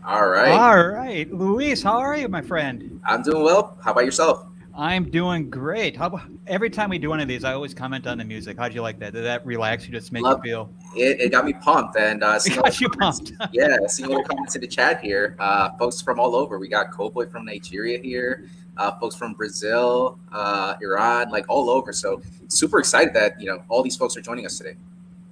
All right. All right, Luis, how are you, my friend? I'm doing well. How about yourself? I'm doing great. Every time we do one of these, I always comment on the music. How'd you like that? Did that relax you? Just make you Love feel? it got me pumped and It seeing all the got you comments. pumped. Yeah, seeing all the comments in the chat here. Folks from all over. We got Cowboy from Nigeria here, folks from Brazil, Iran, like all over. So super excited that all these folks are joining us today.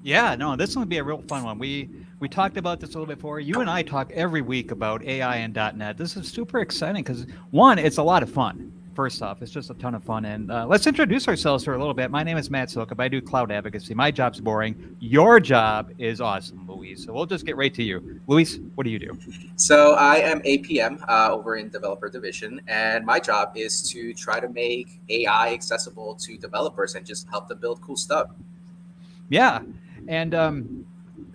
Yeah, no, this one would be a real fun one. We talked about this a little bit before. You and I talk every week about AI and .NET. This is super exciting because one, it's a lot of fun. First off, it's just a ton of fun. And let's introduce ourselves for a little bit. My name is Matt Soucoup. I do cloud advocacy. My job's boring. Your job is awesome, Luis. So we'll just get right to you. Luis, what do you do? So I am APM over in Developer Division, and my job is to try to make AI accessible to developers and just help them build cool stuff. Yeah, and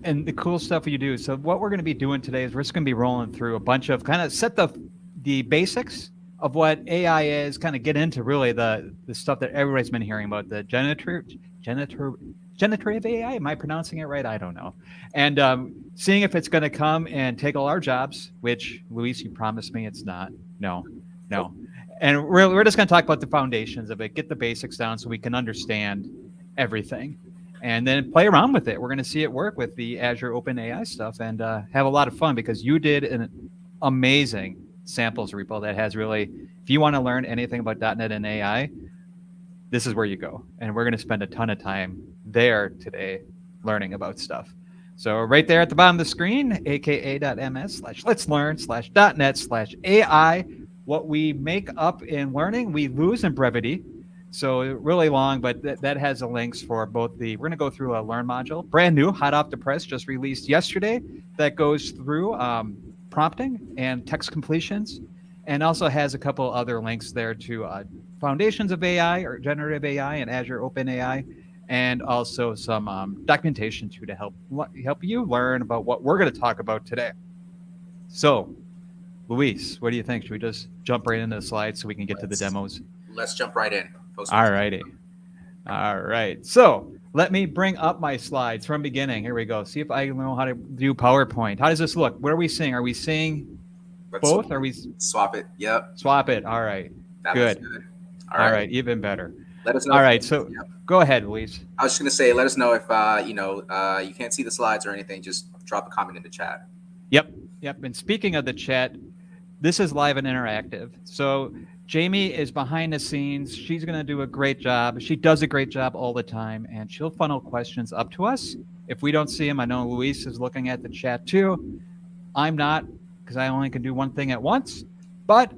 the cool stuff you do. So what we're going to be doing today is we're just going to be rolling through a bunch of kind of set the basics of what AI is, kind of get into really the stuff that everybody's been hearing about, the generative generative AI. Am I pronouncing it right? I don't know. And seeing if it's going to come and take all our jobs, which Luis, you promised me it's not. No, no. And we're just going to talk about the foundations of it, get the basics down so we can understand everything and then play around with it. We're going to see it work with the Azure OpenAI stuff and have a lot of fun because you did an amazing samples repo that has really, if you want to learn anything about .NET and AI, this is where you go. And we're going to spend a ton of time there today learning about stuff. So right there at the bottom of the screen, aka.ms/let's learn/.net/AI. What we make up in learning, we lose in brevity. So really long, but that has the links for both we're going to go through a learn module, brand new, hot off the press, just released yesterday, that goes through prompting and text completions, and also has a couple other links there to foundations of AI or generative AI and Azure OpenAI, and also some documentation too to help you learn about what we're going to talk about today. So, Luis, what do you think? Should we just jump right into the slides so we can get to the demos? Let's jump right in. All righty. All right. So let me bring up my slides from beginning. Here we go. See if I know how to do PowerPoint. How does this look? What are we seeing? Are we seeing both? Are we swap it? Yep. Swap it. All right. That good. Good. All right. Even better. Let us know. All right. So go ahead, Luis. I was just gonna say, let us know if you can't see the slides or anything. Just drop a comment in the chat. Yep. And speaking of the chat, this is live and interactive. So Jamie is behind the scenes. She's going to do a great job. She does a great job all the time, and she'll funnel questions up to us. If we don't see them, I know Luis is looking at the chat too. I'm not, because I only can do one thing at once. But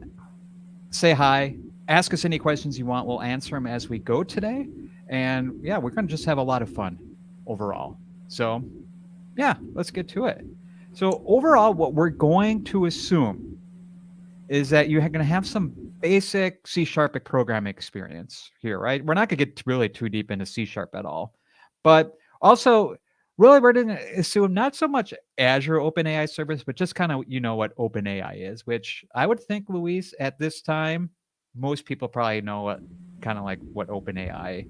say hi. Ask us any questions you want. We'll answer them as we go today. And yeah, we're going to just have a lot of fun overall. So yeah, let's get to it. So overall, what we're going to assume is that you're going to have some basic C# programming experience here, right? We're not going to get really too deep into C# at all. But also, really, we're going to assume not so much Azure OpenAI service, but just kind of what OpenAI is, which I would think, Luis, at this time, most people probably know what OpenAI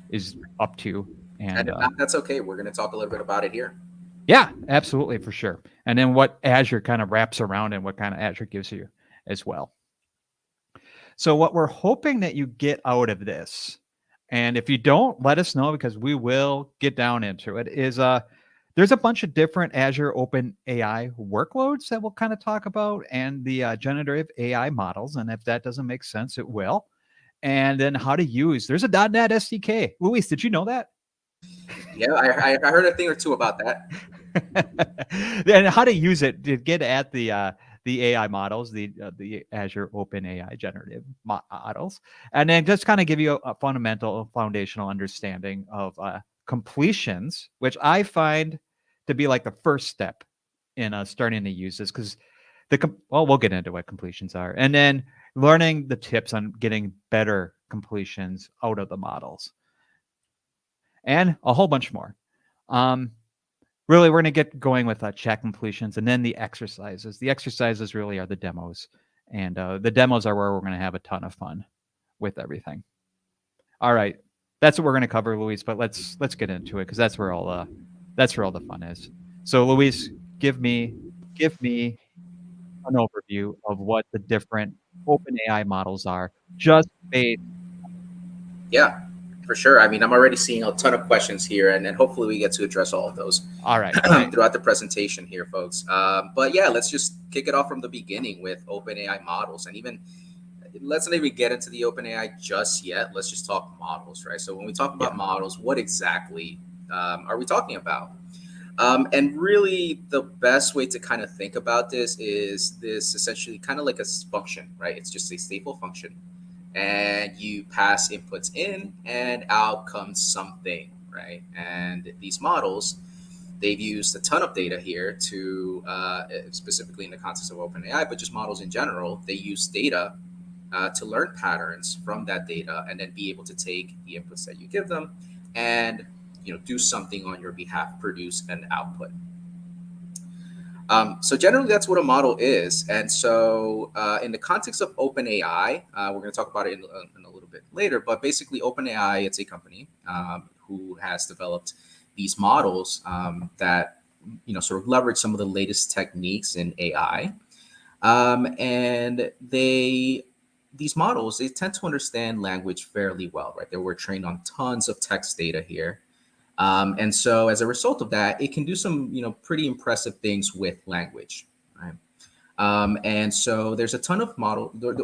is up to. And that's okay. We're going to talk a little bit about it here. Yeah, absolutely, for sure. And then what Azure kind of wraps around and what kind of Azure gives you as well. So what we're hoping that you get out of this, and if you don't, let us know because we will get down into it, is there's a bunch of different Azure OpenAI workloads that we'll kind of talk about and the generative AI models. And if that doesn't make sense, it will. And then how to use, there's a .NET SDK. Luis, did you know that? Yeah, I heard a thing or two about that. And how to use it to get at the AI models, the Azure OpenAI generative models, and then just kind of give you a fundamental, foundational understanding of completions, which I find to be like the first step in starting to use this, because we'll get into what completions are, and then learning the tips on getting better completions out of the models, and a whole bunch more. Really, we're going to get going with chat completions and then the exercises. The exercises really are the demos. And the demos are where we're going to have a ton of fun with everything. All right. That's what we're going to cover, Luis, but let's get into it because that's where all the fun is. So, Luis, give me an overview of what the different OpenAI models are, just based. Yeah, for sure. I mean, I'm already seeing a ton of questions here, and hopefully we get to address all of those All right, great. throughout the presentation here, folks. But yeah, let's just kick it off from the beginning with OpenAI models, and even let's not even get into the OpenAI just yet. Let's just talk models, right? So when we talk about Yeah, models, what exactly are we talking about? And really, the best way to kind of think about this is this essentially kind of like a function, right? It's just a stateful function, and you pass inputs in, and out comes something, right? And these models, they've used a ton of data here to, specifically in the context of OpenAI, but just models in general, they use data to learn patterns from that data and then be able to take the inputs that you give them and do something on your behalf, produce an output. So generally, that's what a model is. And so, in the context of OpenAI, we're going to talk about it in a little bit later. But basically, OpenAI, it's a company who has developed these models that sort of leverage some of the latest techniques in AI. And these models, they tend to understand language fairly well, right? They were trained on tons of text data here. And so as a result of that, it can do some, pretty impressive things with language, right? And so there's a ton of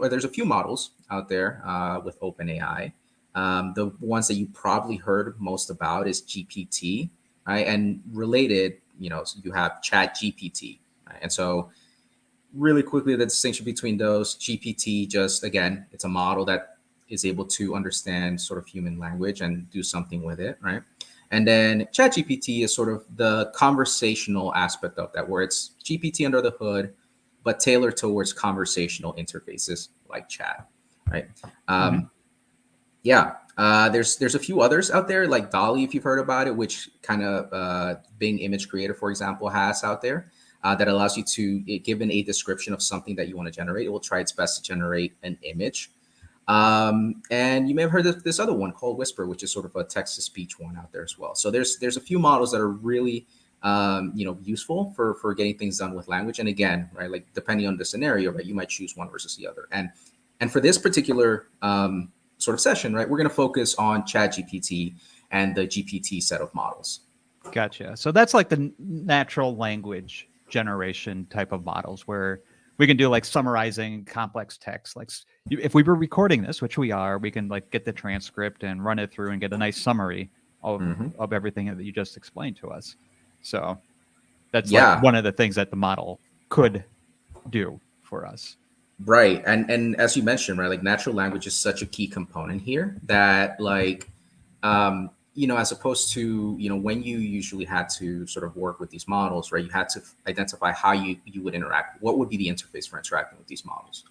there's a few models out there with OpenAI. The ones that you probably heard most about is GPT, right? And related, so you have ChatGPT, right? And so really quickly, the distinction between those, GPT, just again, it's a model that is able to understand sort of human language and do something with it, right? And then ChatGPT is sort of the conversational aspect of that, where it's GPT under the hood, but tailored towards conversational interfaces like chat, right? hmm Um, yeah, there's a few others out there like Dolly, if you've heard about it, which kind of Bing Image Creator, for example, has out there that allows you to, given a description of something that you want to generate, it will try its best to generate an image. And you may have heard of this other one called Whisper, which is sort of a text to speech one out there as well. So there's a few models that are really useful for getting things done with language. And again, right, like depending on the scenario, right, you might choose one versus the other. And for this particular sort of session, right, we're going to focus on ChatGPT and the GPT set of models. Gotcha. So that's like the natural language generation type of models where we can do like summarizing complex text. Like if we were recording this, which we are, we can like get the transcript and run it through and get a nice summary Hmm. of everything that you just explained to us. So that's like Yeah, one of the things that the model could do for us. right. And as you mentioned, right, like natural language is such a key component here that like as opposed to, when you usually had to sort of work with these models, right, you had to identify how you would interact, what would be the interface for interacting with these models.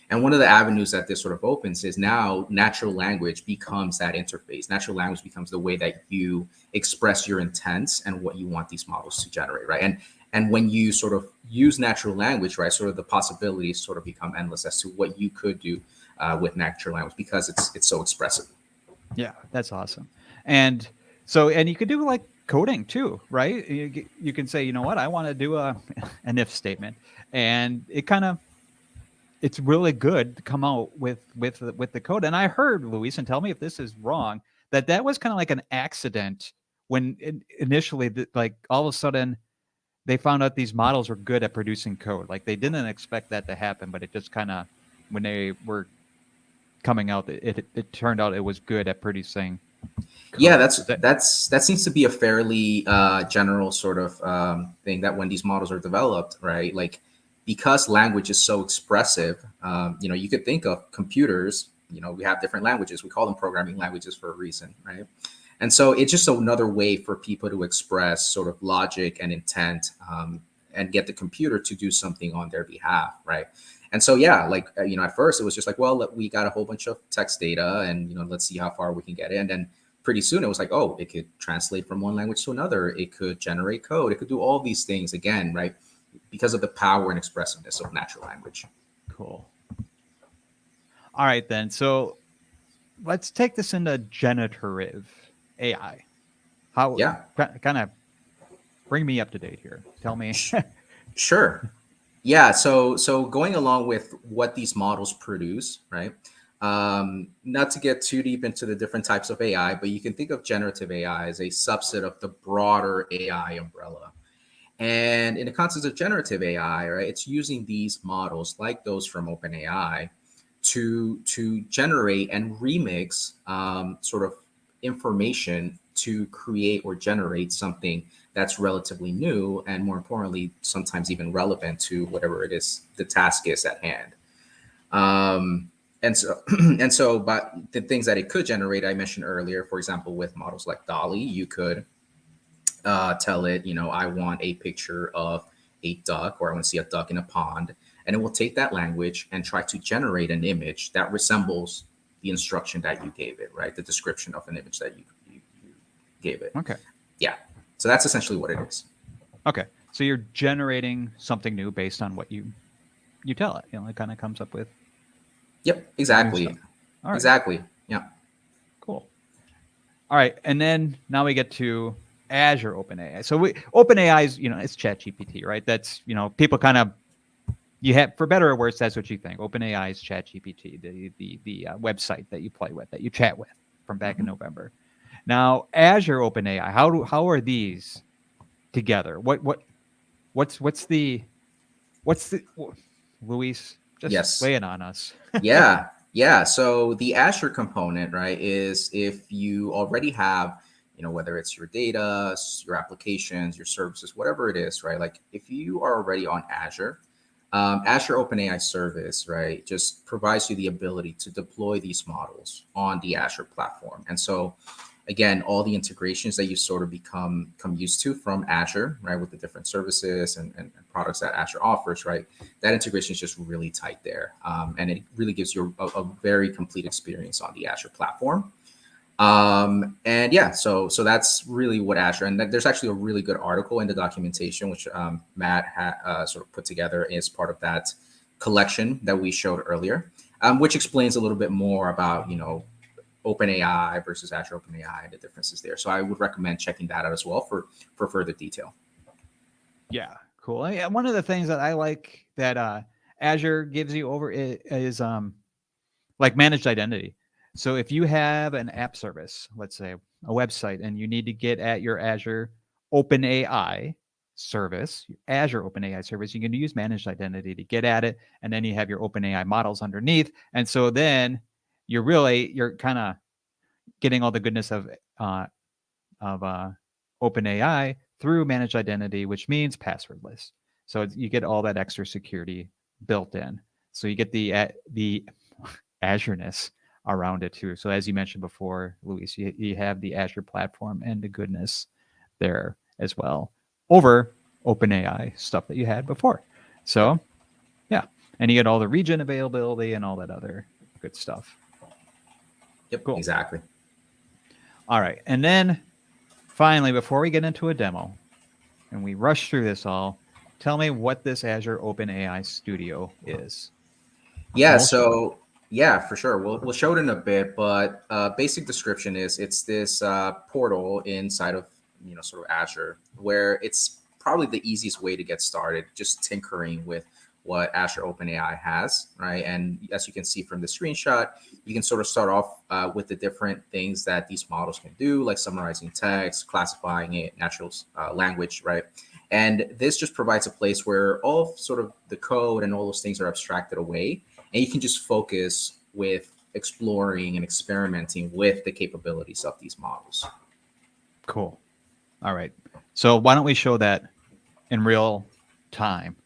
And one of the avenues that this sort of opens is now natural language becomes that interface. Natural language becomes the way that you express your intents and what you want these models to generate, right? And when you sort of use natural language, right, sort of the possibilities sort of become endless as to what you could do with natural language because it's so expressive. Yeah, that's awesome. And and you could do like coding too, right? You can say, you know what, I want to do an if statement, and it's really good to come out with the code. And I heard, Luis, and tell me if this is wrong, that was kind of like an accident when initially, like all of a sudden, they found out these models were good at producing code. Like they didn't expect that to happen, but it just kind of when they were coming out, it turned out it was good at producing Yeah, code. that's that seems to be a fairly general sort of thing that when these models are developed, right? Like because language is so expressive, you could think of computers. We have different languages. We call them programming languages for a reason, right? And so it's just another way for people to express sort of logic and intent, and get the computer to do something on their behalf, right? And so yeah, like at first it was just like, well, we got a whole bunch of text data, and let's see how far we can get it. And then pretty soon it was like, oh, it could translate from one language to another, it could generate code, it could do all these things again, right, because of the power and expressiveness of natural language. Cool. All right, then. So let's take this into generative AI. How Yeah, kind of bring me up to date here? Tell me. sh- sure. Yeah, so going along with what these models produce, right? Not to get too deep into the different types of AI, but you can think of generative AI as a subset of the broader AI umbrella. And in the context of generative AI, right, it's using these models like those from OpenAI to generate and remix sort of information to create or generate something that's relatively new and more importantly sometimes even relevant to whatever it is the task is at hand. Um, and so and so but the things that it could generate I mentioned earlier, for example, with models like Dolly, you could tell it, I want a picture of a duck, or I want to see a duck in a pond. And it will take that language and try to generate an image that resembles the instruction that you gave it, right? The description of an image that you gave it. Okay. Yeah. So that's essentially what it is. Okay. So you're generating something new based on what you tell it. It kind of comes up with Yep. new Exactly. stuff. All right. Exactly. Yeah. Cool. All right. And then now we get to Azure OpenAI. So OpenAI is, it's ChatGPT, right? That's, people kind of, you have, for better or worse, that's what you think. OpenAI is ChatGPT, the website that you play with, that you chat with from back in Mhm. November. Now, Azure OpenAI, how are these together? What's the Luis, just Yes. lay it on us. Yeah, yeah. So the Azure component, right, is if you already have, whether it's your data, your applications, your services, whatever it is, right? Like if you are already on Azure, Azure OpenAI service, right, just provides you the ability to deploy these models on the Azure platform. And so again, all the integrations that you sort of become used to from Azure, right, with the different services and products that Azure offers, right, that integration is just really tight there, and it really gives you a very complete experience on the Azure platform. And yeah, so that's really what Azure. And there's actually a really good article in the documentation which Matt sort of put together as part of that collection that we showed earlier, which explains a little bit more about OpenAI versus Azure OpenAI and the differences there. So I would recommend checking that out as well for further detail. Yeah, cool. One of the things that I like that Azure gives you over is like managed identity. So if you have an app service, let's say a website, and you need to get at your Azure OpenAI service, Azure OpenAI service, you can use managed identity to get at it, and then you have your OpenAI models underneath, and so then you're kind of getting all the goodness of OpenAI through managed identity, which means passwordless. So you get all that extra security built in. So you get the Azure-ness around it too. So as you mentioned before, Luis, you have the Azure platform and the goodness there as well over OpenAI stuff that you had before. So yeah, and you get all the region availability and all that other good stuff. Yep, Cool. exactly. All right, and then finally, before we get into a demo and we rush through this all, tell me what this Azure OpenAI Studio is. And Yeah, we'll show it. so yeah, for sure. We'll show it in a bit, but basic description is it's this portal inside of sort of Azure where it's probably the easiest way to get started, just tinkering with what Azure OpenAI has, right? And as you can see from the screenshot, you can sort of start off with the different things that these models can do, like summarizing text, classifying it, natural language, right? And this just provides a place where all of sort of the code and all those things are abstracted away and you can just focus with exploring and experimenting with the capabilities of these models. Cool. All right. So why don't we show that in real time,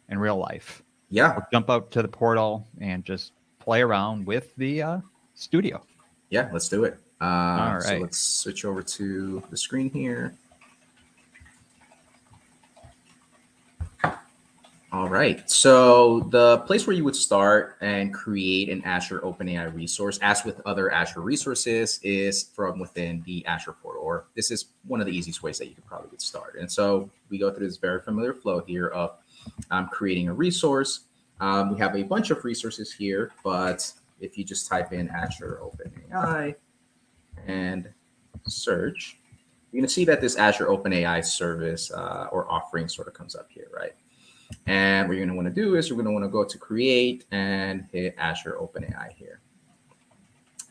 in real life? Yeah, We'll jump up to the portal and just play around with the studio. yeah, let's do it. All So right. let's switch over to the screen here. All right. So the place where you would start and create an Azure OpenAI resource, as with other Azure resources, is from within the Azure portal. Or this is one of the easiest ways that you could probably get started. And so we go through this very familiar flow here of creating a resource. We have a bunch of resources here, but if you just type in Azure OpenAI and search, you're going to see that this Azure OpenAI service or offering sort of comes up here, right? And what you're going to want to do is you're going to want to go to create and hit Azure OpenAI here.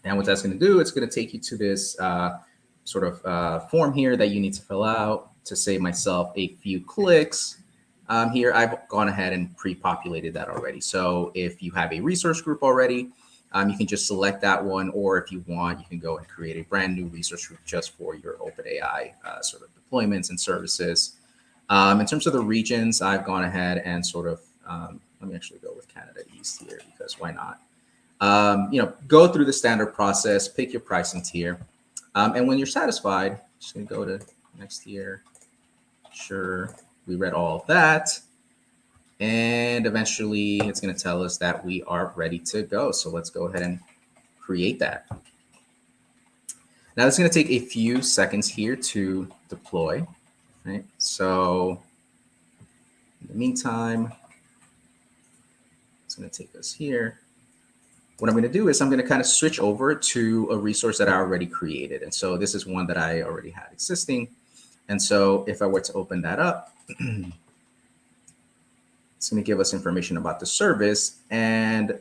And what that's going to do, it's going to take you to this form here that you need to fill out. To save myself a few clicks, here I've gone ahead and pre-populated that already. So if you have a resource group already, you can just select that one, or if you want, you can go and create a brand new resource group just for your OpenAI sort of deployments and services. In terms of the regions, I've gone ahead and let me actually go with Canada East here, because why not? Go through the standard process, pick your pricing tier. And when you're satisfied, just gonna go to next tier. Sure, we read all of that. And eventually it's gonna tell us that we are ready to go. So let's go ahead and create that. Now it's gonna take a few seconds here to deploy, right? So in the meantime, it's gonna take us here. What I'm going to do is I'm going to kind of switch over to a resource that I already created. And so this is one that I already had existing. And so if I were to open that up, it's going to give us information about the service. And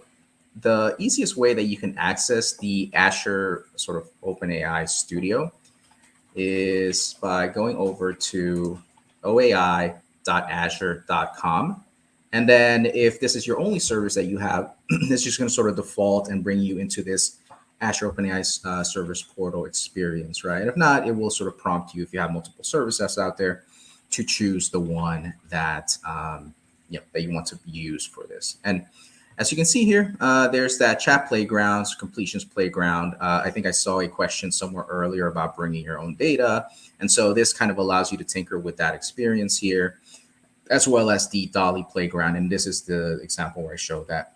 the easiest way that you can access the Azure sort of OpenAI Studio is by going over to oai.azure.com. And then if this is your only service that you have, it's just going to sort of default and bring you into this Azure OpenAI service portal experience, right? And if not, it will sort of prompt you, if you have multiple services out there, to choose the one that that you want to use for this. And as you can see here, there's that chat playgrounds, completions playground. I think I saw a question somewhere earlier about bringing your own data. And so this kind of allows you to tinker with that experience here, as well as the Dolly playground. And this is the example where I showed that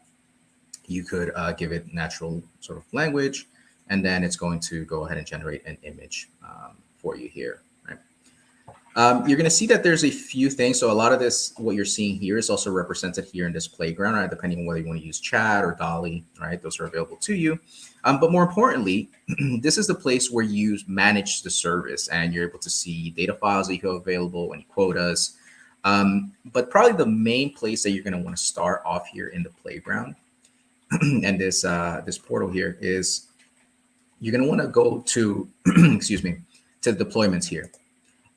you could give it natural sort of language, and then it's going to go ahead and generate an image for you here. Right? You're going to see that there's a few things. So a lot of this, what you're seeing here, is also represented here in this playground, right? Depending on whether you want to use chat or Dolly, right? Those are available to you. But more importantly, this is the place where you manage the service, and you're able to see data files that you have available, any quotas. But probably the main place that you're going to want to start off here in the playground and this portal here is you're going to want to go to, excuse me, to the deployments here.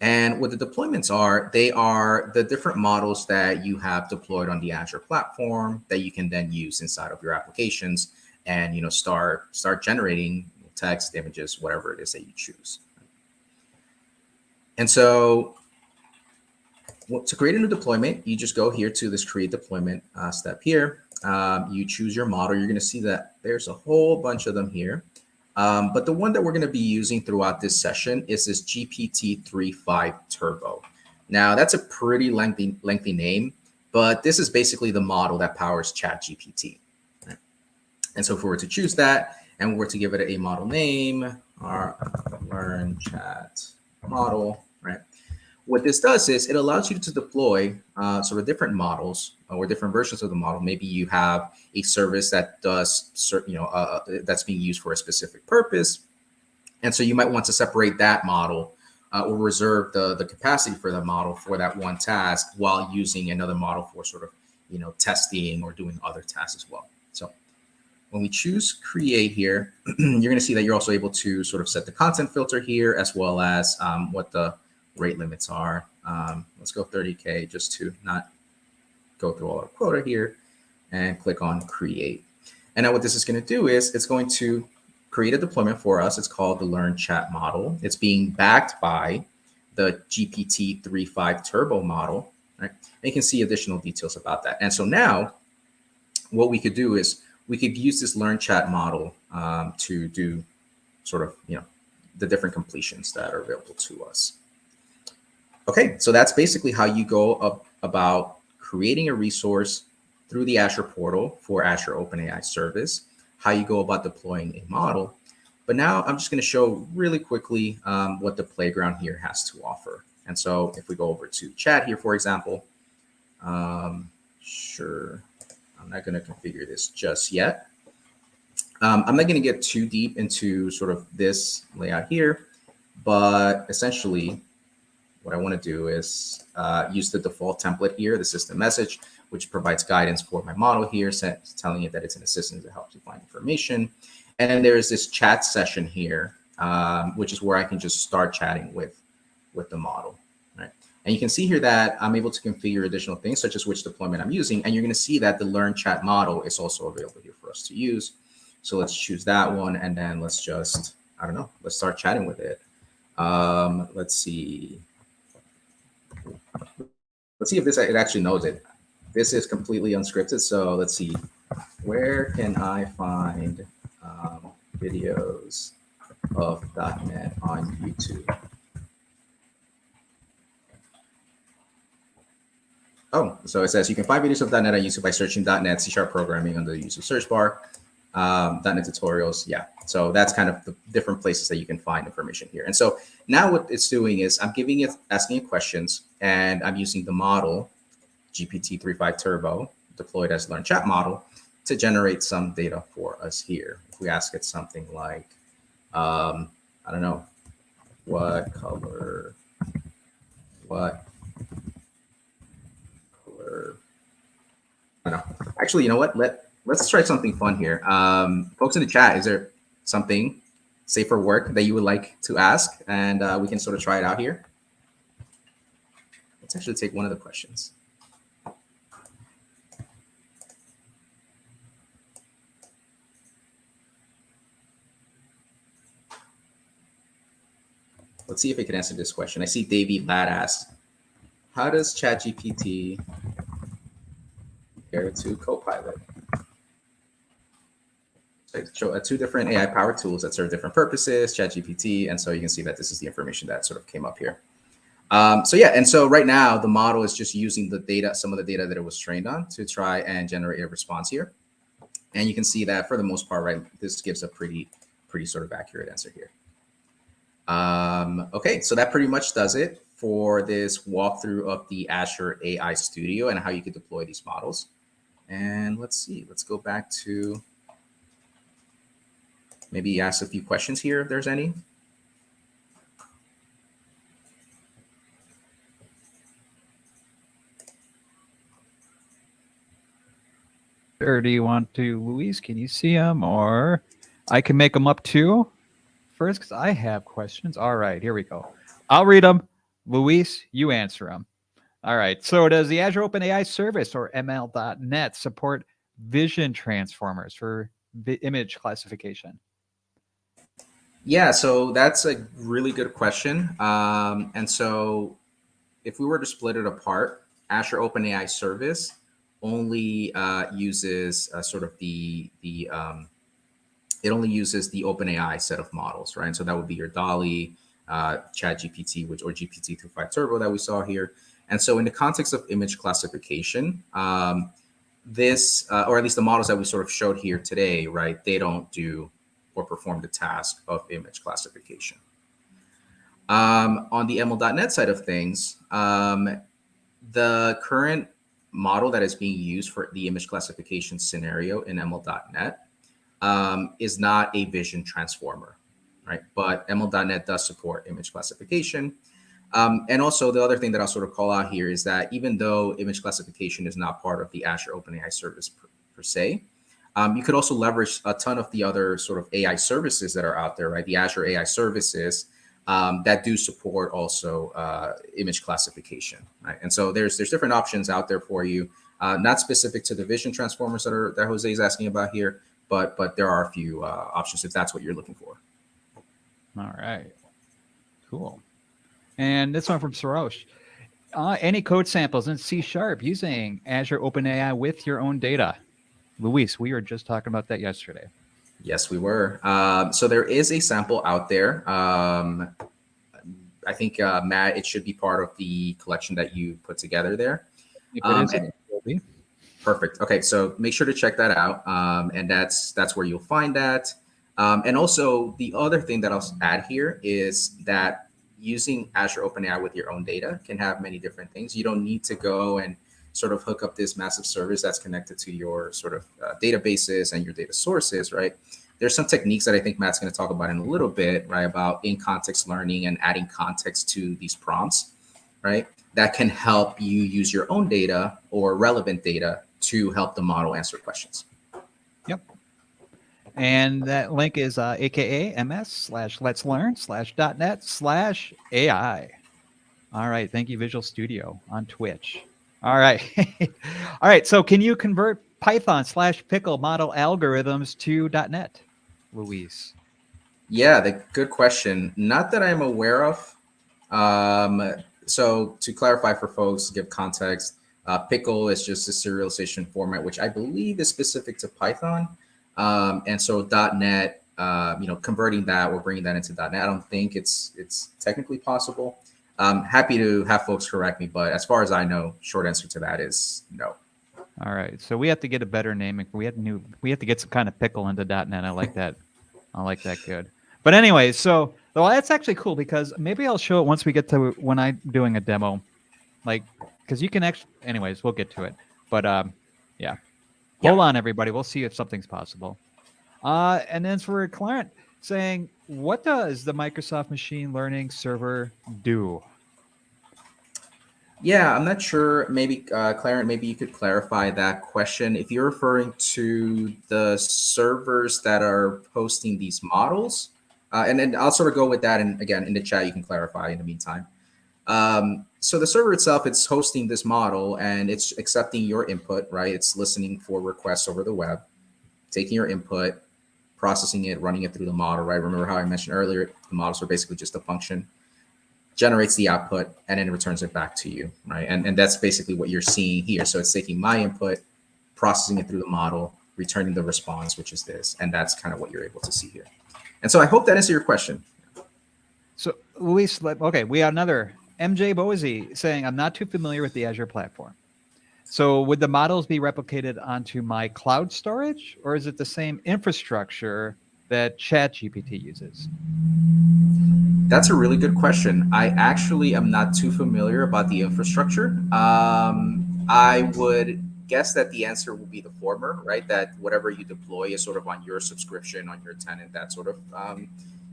And what the deployments are, they are the different models that you have deployed on the Azure platform that you can then use inside of your applications and, start generating text, images, whatever it is that you choose. And so to create a new deployment, you just go here to this create deployment step here. You choose your model. You're going to see that there's a whole bunch of them here. But the one that we're going to be using throughout this session is this GPT-3.5 Turbo. Now, that's a pretty lengthy name, but this is basically the model that powers ChatGPT. Right? And so if we were to choose that and we were to give it a model name, our learn chat model, right? What this does is it allows you to deploy sort of different models or different versions of the model. Maybe you have a service that does certain, that's being used for a specific purpose. And so you might want to separate that model or reserve the capacity for the model for that one task while using another model for sort of, testing or doing other tasks as well. So when we choose create here, you're going to see that you're also able to sort of set the content filter here, as well as what the rate limits are. Let's go 30K just to not go through all our quota here, and click on create. And now what this is going to do is it's going to create a deployment for us. It's called the Learn Chat model. It's being backed by the GPT-3.5 Turbo model. Right? And you can see additional details about that. And so now what we could do is we could use this Learn Chat model to do sort of, the different completions that are available to us. Okay, so that's basically how you go about creating a resource through the Azure portal for Azure OpenAI service, how you go about deploying a model. But now I'm just going to show really quickly what the playground here has to offer. And so if we go over to chat here, for example, sure, I'm not going to configure this just yet. I'm not going to get too deep into sort of this layout here, but essentially, what I want to do is use the default template here, the system message, which provides guidance for my model here, telling it that it's an assistant that helps you find information. And then there's this chat session here, which is where I can just start chatting with the model, right? And you can see here that I'm able to configure additional things, such as which deployment I'm using. And you're going to see that the Learn Chat model is also available here for us to use. So let's choose that one. And then let's just, I don't know, let's start chatting with it. Let's see. Let's see if it actually knows it. This is completely unscripted. So let's see. Where can I find videos of .NET on YouTube? Oh, so it says you can find videos of .NET on YouTube by searching .NET C# programming under the user search bar. .NET tutorials, yeah. So that's kind of the different places that you can find information here. And so now what it's doing is I'm asking it questions, and I'm using the model GPT-3.5 Turbo deployed as Learn Chat model to generate some data for us here. If we ask it something like, I don't know, what color, I don't know. Actually, you know what? Let's try something fun here. Folks in the chat, is there something safe for work that you would like to ask? And we can sort of try it out here. Let's actually take one of the questions. Let's see if it can answer this question. I see Davey Ladd asks, how does ChatGPT compare to Copilot? So I show two different AI-powered tools that serve different purposes, ChatGPT, and so you can see that this is the information that sort of came up here. So yeah, and so right now the model is just using the data, some of the data that it was trained on, to try and generate a response here. And you can see that for the most part, right, this gives a pretty sort of accurate answer here. Okay, so that pretty much does it for this walkthrough of the Azure AI Studio and how you can deploy these models. And let's see, let's go back to maybe ask a few questions here if there's any. Or do you want to, Luis? Can you see them, or I can make them up too? First, because I have questions. All right, here we go. I'll read them. Luis, you answer them. All right. So does the Azure OpenAI service, or ML.NET, support vision transformers for image classification? Yeah, so that's a really good question. And so if we were to split it apart, Azure OpenAI service only uses sort of it only uses the OpenAI set of models, right? And so that would be your DALL-E, ChatGPT, or GPT-3.5 Turbo that we saw here. And so in the context of image classification, this, or at least the models that we sort of showed here today, right, they don't do or perform the task of image classification. On the ML.NET side of things, the current model that is being used for the image classification scenario in ML.NET is not a vision transformer, right? But ML.NET does support image classification. And also the other thing that I'll sort of call out here is that even though image classification is not part of the Azure OpenAI service per se, you could also leverage a ton of the other sort of AI services that are out there, right? The Azure AI services that do support also image classification, right? And so there's different options out there for you, not specific to the vision transformers that Jose is asking about here, but there are a few options if that's what you're looking for. All right, cool. And this one from Sarosh. Any code samples in C# using Azure OpenAI with your own data? Luis, we were just talking about that yesterday. Yes, we were. So there is a sample out there. I think, Matt, it should be part of the collection that you put together there. If it isn't, it will be. Perfect. Okay, so make sure to check that out. And that's where you'll find that. And also the other thing that I'll add here is that using Azure OpenAI with your own data can have many different things. You don't need to go and sort of hook up this massive service that's connected to your sort of databases and your data sources, right? There's some techniques that I think Matt's going to talk about in a little bit, right? About in-context learning and adding context to these prompts. right? That can help you use your own data or relevant data to help the model answer questions. Yep. And that link is aka ms/let's learn/.net/AI. All right. Thank you, Visual Studio on Twitch. All right. All right. So can you convert Python/pickle model algorithms to .NET, Luis? Yeah, good question. Not that I'm aware of. So to clarify for folks, give context, Pickle is just a serialization format, which I believe is specific to Python. And so .NET, converting that or bringing that into .NET, I don't think it's technically possible. Happy to have folks correct me, but as far as I know, short answer to that is no. All right. So we have to get a better naming. We have to get some kind of pickle into .NET. I like that. I like that good. But anyway, so well, that's actually cool because maybe I'll show it once we get to when I'm doing a demo, like because you can actually. Anyways, we'll get to it. But yeah, hold Yeah. on, everybody. We'll see if something's possible. And then for a client saying, what does the Microsoft Machine Learning Server do? Yeah, I'm not sure. Maybe, Clarence, maybe you could clarify that question. If you're referring to the servers that are hosting these models, and then I'll sort of go with that. And again, in the chat, you can clarify in the meantime. So the server itself, it's hosting this model and it's accepting your input, right? It's listening for requests over the web, taking your input, processing it, running it through the model, right? Remember how I mentioned earlier, the models are basically just a function, generates the output, and then returns it back to you, right? And that's basically what you're seeing here. So it's taking my input, processing it through the model, returning the response, which is this. And that's kind of what you're able to see here. And so I hope that answers your question. So, Luis, okay, we have another MJ Bozy saying, I'm not too familiar with the Azure platform. So, would the models be replicated onto my cloud storage, or is it the same infrastructure that ChatGPT uses? That's a really good question. I actually am not too familiar about the infrastructure. I would guess that the answer will be the former, right? That whatever you deploy is sort of on your subscription, on your tenant, that sort of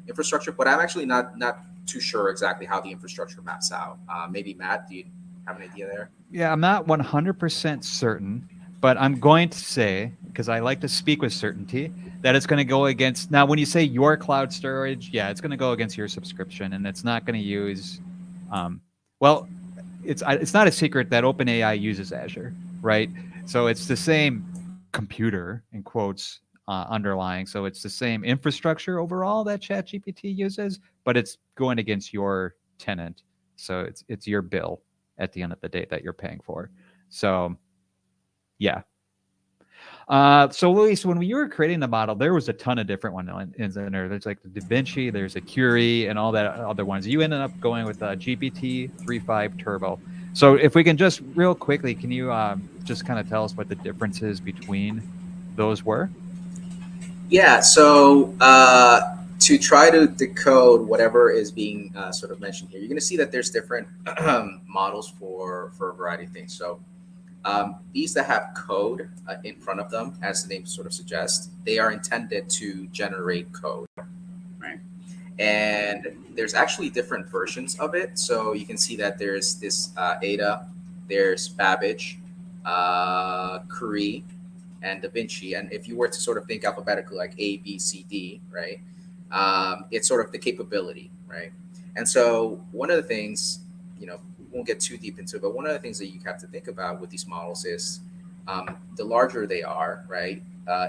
infrastructure. But I'm actually not too sure exactly how the infrastructure maps out. Maybe Matt, do you have an idea there? Yeah, I'm not 100% certain, but I'm going to say, because I like to speak with certainty, that it's going to go against. Now, when you say your cloud storage, yeah, it's going to go against your subscription, and it's not going to use. Um, well, it's not a secret that OpenAI uses Azure, right? So it's the same computer in quotes underlying. So it's the same infrastructure overall that ChatGPT uses, but it's going against your tenant. So it's your bill at the end of the day that you're paying for. So yeah. So Luis, when you were creating the model, there was a ton of different ones in there. There's like the Da Vinci, there's a Curie, and all that other ones. You ended up going with GPT 3.5 Turbo. So if we can just real quickly, can you just kind of tell us what the differences between those were? Yeah. So to try to decode whatever is being sort of mentioned here, you're going to see that there's different models for a variety of things. So these that have code in front of them, as the name sort of suggests, they are intended to generate code, right? And there's actually different versions of it. So you can see that there's this Ada, there's Babbage, Curie, and Da Vinci. And if you were to sort of think alphabetically, like A, B, C, D, right? It's sort of the capability, right? And so one of the things, won't get too deep into it, but one of the things that you have to think about with these models is the larger they are, right?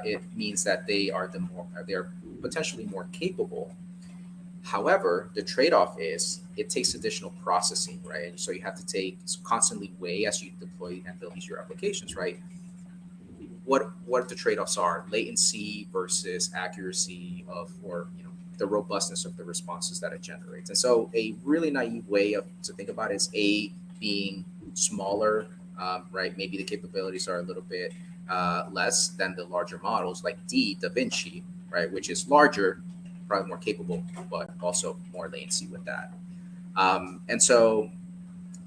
It means that they're potentially more capable. However, the trade-off is it takes additional processing, right? And so you have to constantly weigh as you deploy and build these your applications, right? What the trade-offs are: latency versus accuracy or the robustness of the responses that it generates. And so a really naive way to think about it is A, being smaller, right? Maybe the capabilities are a little bit less than the larger models, like D, Da Vinci, right? Which is larger, probably more capable, but also more latency with that. And so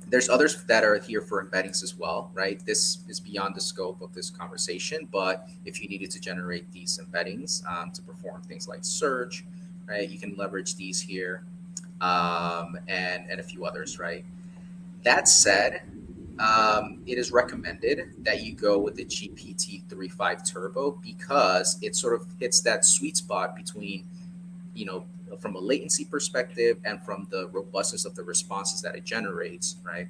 there's others that are here for embeddings as well, right? This is beyond the scope of this conversation, but if you needed to generate these embeddings to perform things like search, right, you can leverage these here, and a few others, right? That said, it is recommended that you go with the GPT 3.5 Turbo because it sort of hits that sweet spot between, you know, from a latency perspective and from the robustness of the responses that it generates, right?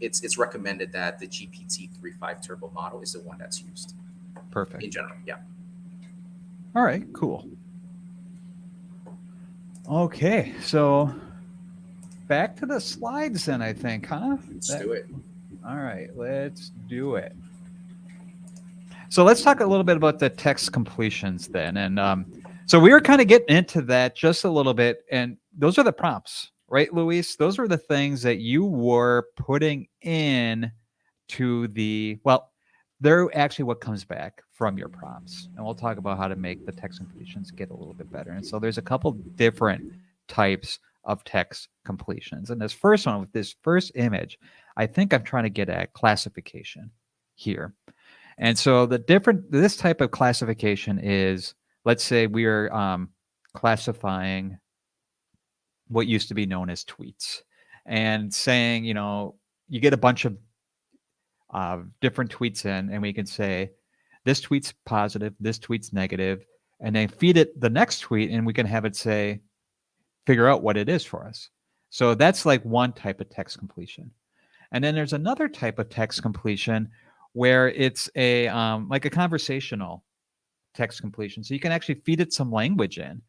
It's recommended that the GPT 3.5 Turbo model is the one that's used Perfect. in general. Yeah. All right, cool. Okay, so back to the slides then, I think, huh? Let's do it. All right, let's do it. So let's talk a little bit about the text completions then. And so we were kind of getting into that just a little bit. And those are the prompts, right, Luis? Those are the things that you were putting in to the, well, they're actually what comes back from your prompts. And we'll talk about how to make the text completions get a little bit better. And so there's a couple different types of text completions. And this first one with this first image, I think I'm trying to get at classification here. And so this type of classification is, let's say we're classifying what used to be known as tweets and saying, you get a bunch of different tweets in, and we can say, this tweet's positive, this tweet's negative, and then feed it the next tweet, and we can have it say, figure out what it is for us. So that's like one type of text completion. And then there's another type of text completion where it's a like a conversational text completion. So you can actually feed it some language in,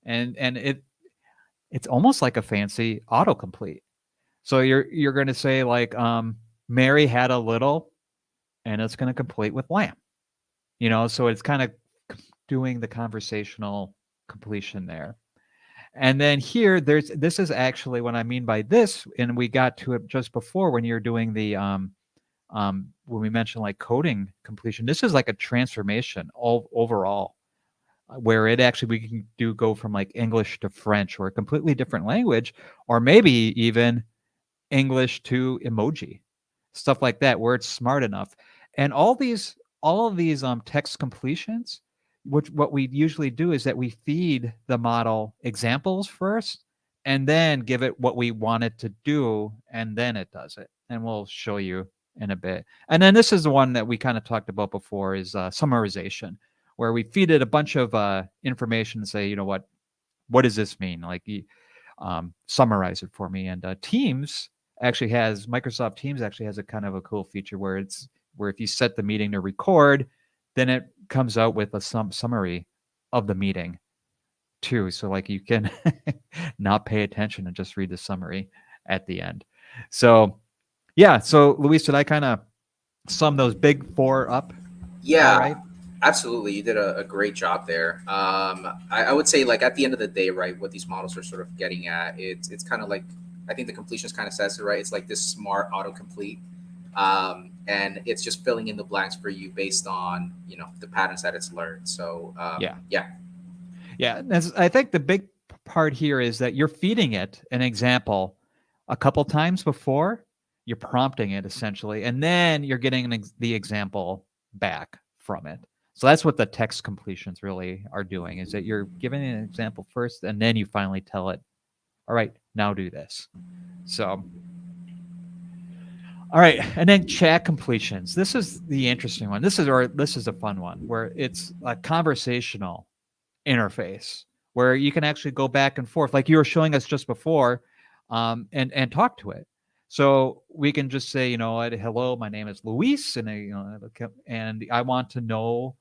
and it's almost like a fancy autocomplete. So you're going to say like Mary had a little, and it's going to complete with lamb. So it's kind of doing the conversational completion there. And then here, this is actually what I mean by this, and we got to it just before when you're doing the when we mentioned like coding completion. This is like a transformation all overall, where it actually we can go from like English to French or a completely different language, or maybe even English to emoji, stuff like that, where it's smart enough. And all of these text completions, which what we usually do is that we feed the model examples first and then give it what we want it to do, and then it does it. And we'll show you in a bit. And then this is the one that we kind of talked about before, is summarization, where we feed it a bunch of information and say, what does this mean? Like, summarize it for me. And Microsoft Teams actually has a kind of a cool feature where if you set the meeting to record, then it comes out with a summary of the meeting too. So like you can not pay attention and just read the summary at the end. So yeah. So Luis, did I kind of sum those big four up? Yeah, All right. absolutely. You did a great job there. I would say, like, at the end of the day, right, what these models are sort of getting at, it's kind of like, I think the completions kind of says it, right? It's like this smart autocomplete. And it's just filling in the blanks for you based on, the patterns that it's learned. So, Yeah. yeah. Yeah. I think the big part here is that you're feeding it an example a couple times before, you're prompting it essentially, and then you're getting the example back from it. So that's what the text completions really are doing, is that you're giving an example first, and then you finally tell it, all right, now do this. So, all right, and then chat completions. This is the interesting one. This is a fun one where it's a conversational interface where you can actually go back and forth, like you were showing us just before, and talk to it. So we can just say, hello, my name is Luis, and and I want to know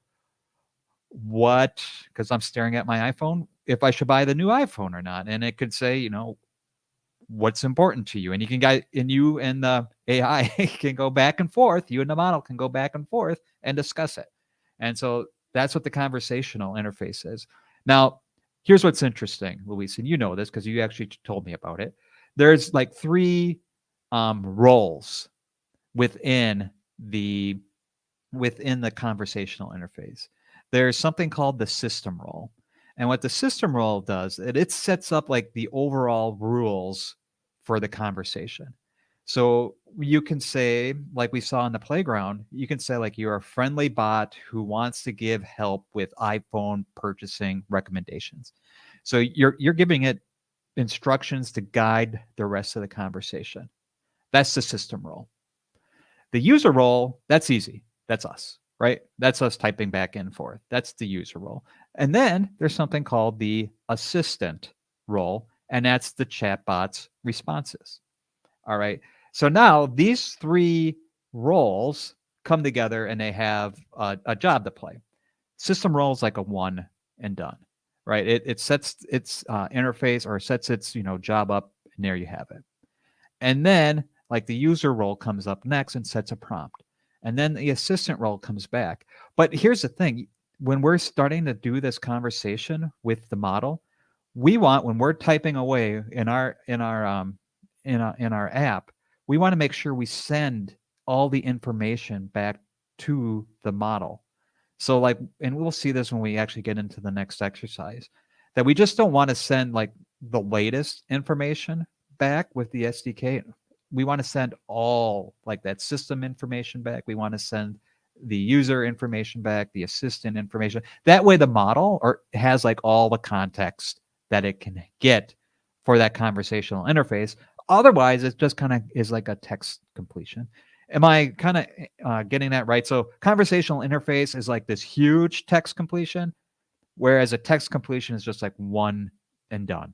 because I'm staring at my iPhone, if I should buy the new iPhone or not. And it could say, what's important to you, and you and the AI can go back and forth. You and the model can go back and forth and discuss it. And so that's what the conversational interface is. Now, here's what's interesting, Luis, and you know this because you actually told me about it. There's like three roles within the conversational interface. There's something called the system role. And what the system role does, it sets up like the overall rules for the conversation. So you can say, like we saw in the playground, you can say like you're a friendly bot who wants to give help with iPhone purchasing recommendations. So you're giving it instructions to guide the rest of the conversation. That's the system role. The user role, that's easy. That's us, right? That's us typing back and forth. That's the user role. And then there's something called the assistant role, and that's the chatbot's responses. All right. So now these three roles come together and they have a job to play. System role is like a one and done, right? It sets its interface or sets its job up, and there you have it. And then like the user role comes up next and sets a prompt. And then the assistant role comes back. But here's the thing, when we're starting to do this conversation with the model, we want, when we're typing away in our app, we want to make sure we send all the information back to the model. So like, and we'll see this when we actually get into the next exercise, that we just don't want to send like the latest information back with the SDK. We want to send all like that system information back. We want to send the user information back, the assistant information. That way the model or has like all the context that it can get for that conversational interface. Otherwise, it just kind of is like a text completion. Am I kind of getting that right? So conversational interface is like this huge text completion, whereas a text completion is just like one and done.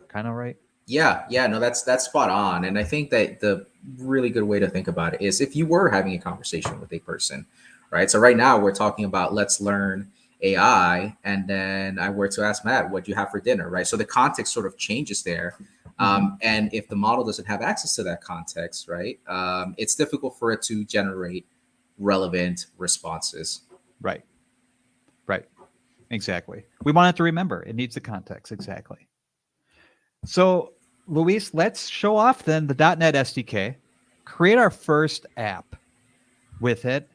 Kind of right? Yeah, no, that's spot on. And I think that the really good way to think about it is if you were having a conversation with a person, right? So right now we're talking about let's learn AI, and then I were to ask Matt, what do you have for dinner, right? So the context sort of changes there. And if the model doesn't have access to that context, right, it's difficult for it to generate relevant responses. Right. Right. Exactly. We want it to remember. It needs the context. Exactly. So, Luis, let's show off then the .NET SDK, create our first app with it,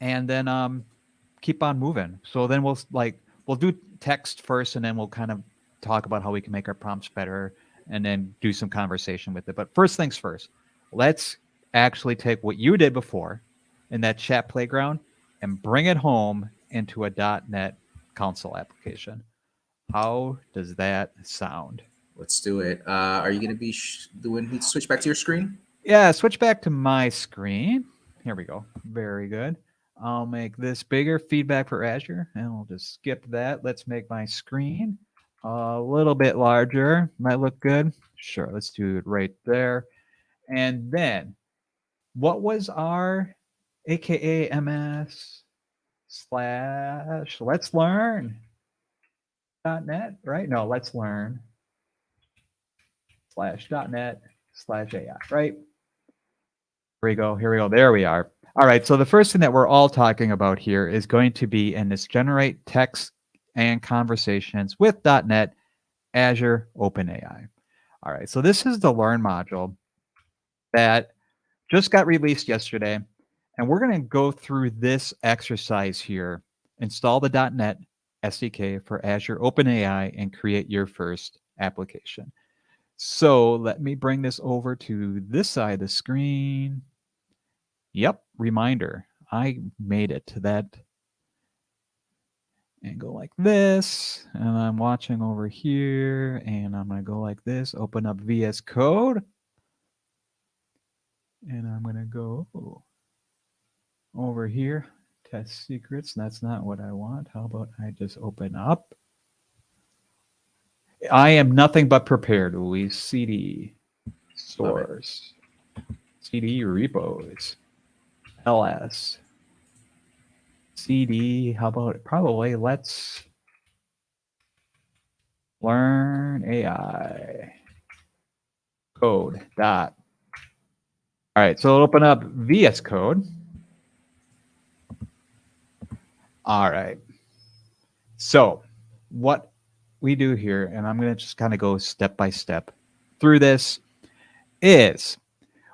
and then keep on moving. So then we'll do text first, and then we'll kind of talk about how we can make our prompts better, and then do some conversation with it. But first things first, let's actually take what you did before in that chat playground and bring it home into a .NET console application. How does that sound? Let's do it. Are you going to be doing? Need to switch back to your screen? Yeah, switch back to my screen. Here we go. Very good. I'll make this bigger, feedback for Azure, and we'll just skip that. Let's make my screen a little bit larger. Might look good. Sure, let's do it right there. And then, what was our AKA MS slash let's learn .NET, right? No, let's learn slash .NET slash AI, right? Here we go. Here we go. There we are. All right. So the first thing that we're all talking about here is going to be in this generate text and conversations with .NET Azure OpenAI. All right. So this is the Learn module that just got released yesterday. And we're going to go through this exercise here. Install the .NET SDK for Azure OpenAI and create your first application. So let me bring this over to this side of the screen. Yep, reminder. I made it to that. And go like this. And I'm watching over here. And I'm going to go like this. Open up VS Code. And I'm going to go over here. Test secrets. That's not what I want. How about I just open up? I am nothing but prepared, Luis. CD source. CD repos. LS. CD. How about probably let's learn AI code dot. All right, so it'll open up VS Code. All right. So what we do here, and I'm going to just kind of go step by step through this, is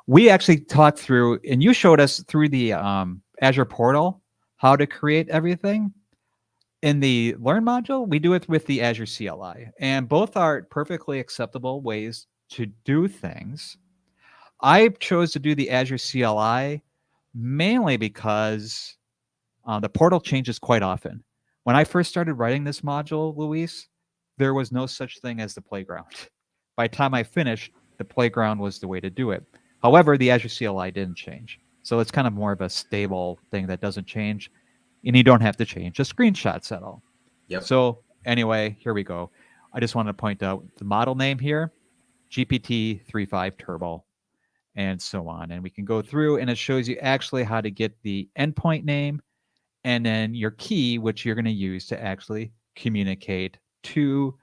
we actually talked through, and you showed us through the Azure portal how to create everything. In the Learn module, we do it with the Azure CLI, and both are perfectly acceptable ways to do things. I chose to do the Azure CLI mainly because the portal changes quite often. When I first started writing this module, Luis, there was no such thing as the playground. By the time I finished, the playground was the way to do it. However, the Azure CLI didn't change. So it's kind of more of a stable thing that doesn't change. And you don't have to change the screenshots at all. Yep. So anyway, here we go. I just wanted to point out the model name here, GPT-3.5 Turbo, and so on. And we can go through and it shows you actually how to get the endpoint name and then your key, which you're going to use to actually communicate to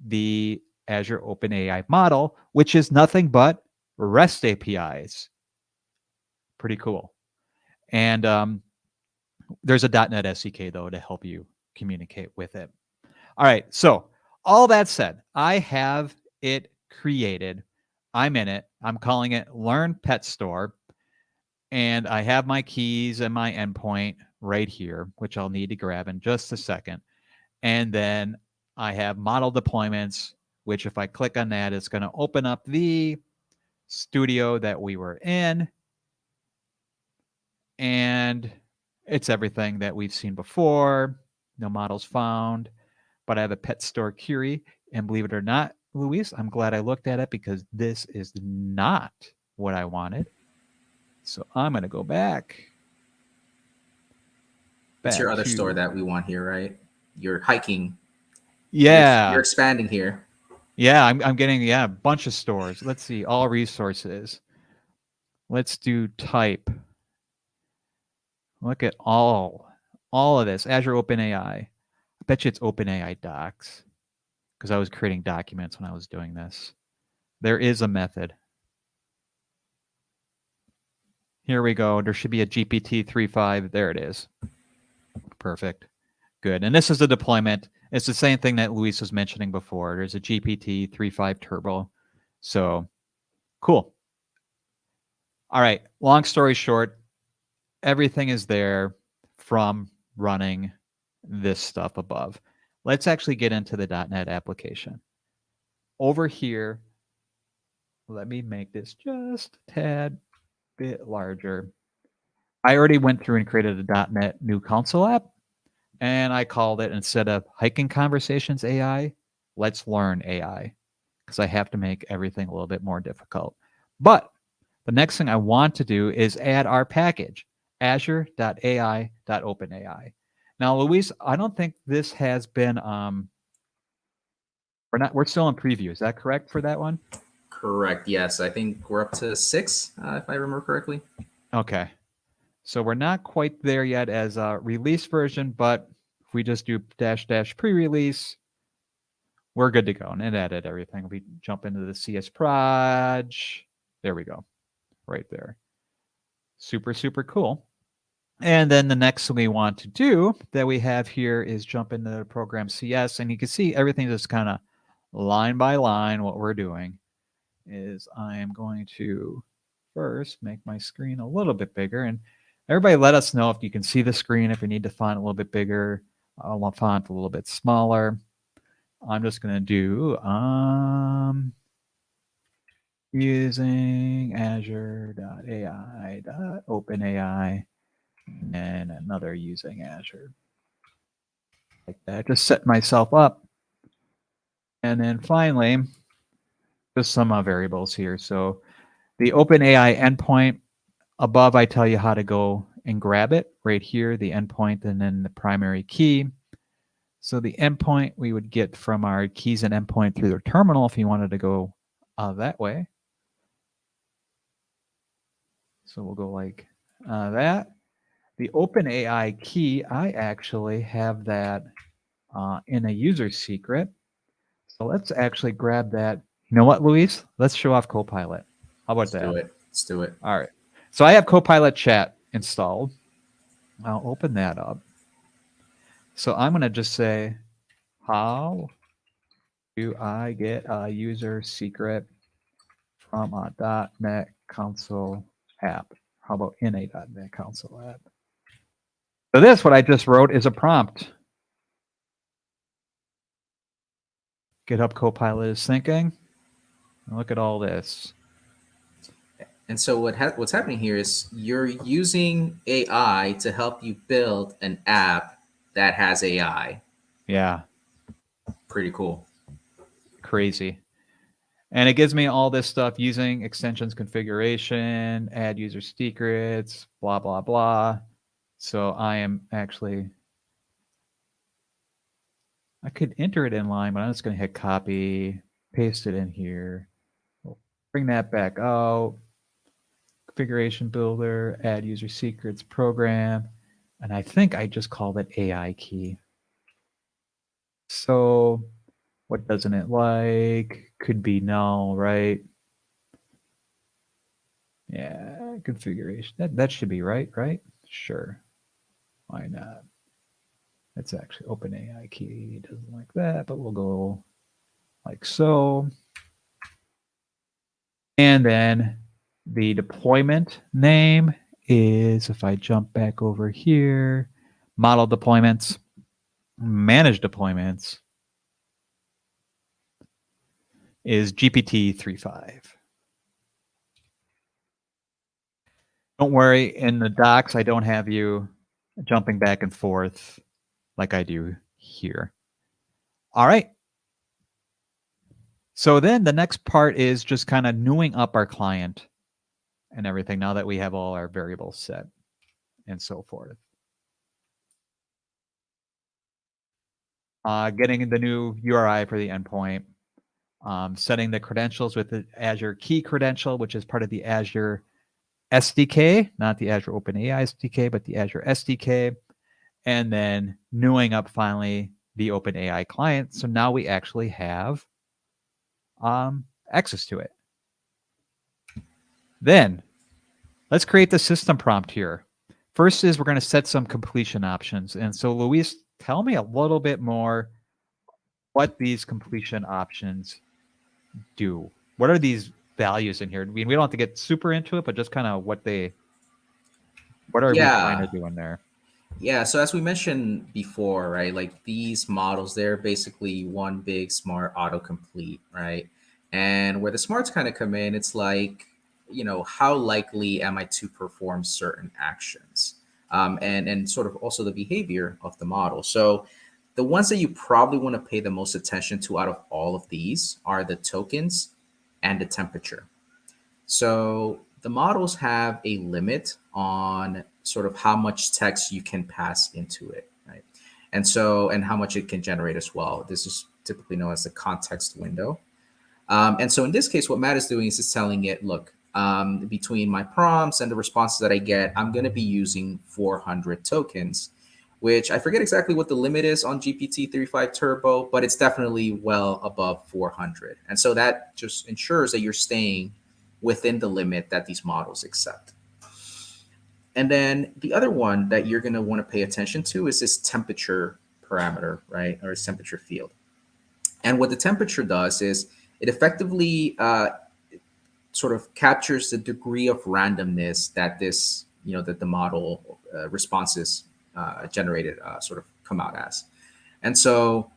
the Azure OpenAI model, which is nothing but REST APIs. Pretty cool. And there's a .NET SDK, though, to help you communicate with it. All right. So, all that said, I have it created. I'm in it. I'm calling it Learn Pet Store. And I have my keys and my endpoint right here, which I'll need to grab in just a second. And then I have model deployments, which if I click on that, it's going to open up the studio that we were in. And it's everything that we've seen before. No models found, but I have a pet store query. And believe it or not, Luis, I'm glad I looked at it because this is not what I wanted. So I'm going to go back It's your other store to, that we want here, right? You're hiking. You're yeah. expanding here. Yeah, I'm getting, yeah, a bunch of stores. Let's see, all resources. Let's do type. Look at all of this. Azure OpenAI. I bet you it's OpenAI Docs because I was creating documents when I was doing this. There is a method. Here we go. There should be a GPT-3.5. There it is. Perfect. Good. And this is the deployment. It's the same thing that Luis was mentioning before. There's a GPT-3.5 Turbo. So cool. All right. Long story short, everything is there from running this stuff above. Let's actually get into the .NET application. Over here, let me make this just a tad bit larger. I already went through and created a .NET new console app, and I called it, instead of Hiking Conversations AI, Let's Learn AI, because I have to make everything a little bit more difficult. But the next thing I want to do is add our package, azure.ai.openai. Now, Luis, I don't think this has been we're still in preview. Is that correct for that one? Correct. Yes, I think we're up to 6, if I remember correctly. Okay. So we're not quite there yet as a release version, but if we just do -- pre-release, we're good to go. And it added everything. We jump into the CS proj. There we go. Right there. Super, super cool. And then the next thing we want to do that we have here is jump into the program CS. And you can see everything just kind of line by line. What we're doing is I am going to first make my screen a little bit bigger. And everybody let us know if you can see the screen, if you need the font a little bit bigger, font a little bit smaller. I'm just going to do using azure.ai.openai and another using Azure. Like that. Just set myself up. And then finally, just some variables here. So the OpenAI endpoint above, I tell you how to go and grab it right here, the endpoint and then the primary key. So the endpoint we would get from our keys and endpoint through the terminal if you wanted to go that way. So we'll go like that. The OpenAI key, I actually have that in a user secret. So let's actually grab that. You know what, Luis? Let's show off Copilot. How about Let's that? do it. Let's do it. All right. So I have Copilot chat installed. I'll open that up. So I'm going to just say, how do I get a user secret from a .NET console app? How about in a .NET console app? So this, what I just wrote, is a prompt. GitHub Copilot is thinking. Look at all this. And so what's happening here is you're using AI to help you build an app that has AI. Yeah, Pretty cool. crazy. And it gives me all this stuff using extensions configuration, add user secrets, blah, blah, blah. So I am actually, I could enter it in line, but I'm just going to hit copy, paste it in here. We'll bring that back out. Configuration builder, add user secrets program. And I think I just called it AI key. So what doesn't it like? Could be null, right? Yeah, configuration. That should be right? Sure. Why not? That's actually OpenAI key. Doesn't like that, but we'll go like so. And then the deployment name is, if I jump back over here, model deployments, manage deployments is GPT 3.5. Don't worry, in the docs, I don't have you jumping back and forth like I do here. All right. So then the next part is just kind of newing up our client and everything now that we have all our variables set and so forth. Getting the new URI for the endpoint, setting the credentials with the Azure key credential, which is part of the Azure SDK, not the Azure OpenAI SDK, but the Azure SDK, and then newing up finally the OpenAI client. So now we actually have access to it. Then let's create the system prompt here. First is we're going to set some completion options. And so Luis, tell me a little bit more what these completion options do. What are these values in here? I mean, we don't have to get super into it, but just kind of what are we trying Yeah. to do in there? Yeah, so as we mentioned before, right, like these models, they're basically one big smart autocomplete, right? And where the smarts kind of come in, it's like, how likely am I to perform certain actions? And sort of also the behavior of the model. So the ones that you probably want to pay the most attention to out of all of these are the tokens and the temperature. So the models have a limit on sort of how much text you can pass into it, right? And how much it can generate as well. This is typically known as the context window. And so in this case, what Matt is doing is just telling it, look, between my prompts and the responses that I get, I'm going to be using 400 tokens, which I forget exactly what the limit is on GPT 3.5 Turbo, but it's definitely well above 400. And so that just ensures that you're staying within the limit that these models accept. And then the other one that you're going to want to pay attention to is this temperature parameter, right? Or temperature field. And what the temperature does is it effectively sort of captures the degree of randomness that that the model responses generated sort of come out as. And so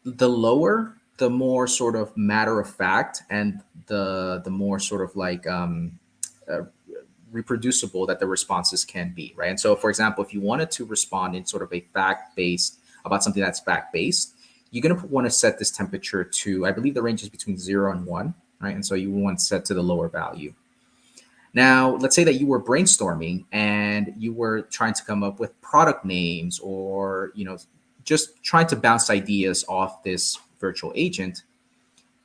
the lower, the more sort of matter of fact, and the more sort of like uh, reproducible that the responses can be, right? And so, for example, if you wanted to respond in sort of a fact based about something that's fact based, you're going to want to set this temperature to, I believe the range is between 0 and 1, right? And so you want to set to the lower value. Now, let's say that you were brainstorming and you were trying to come up with product names, or just trying to bounce ideas off this virtual agent.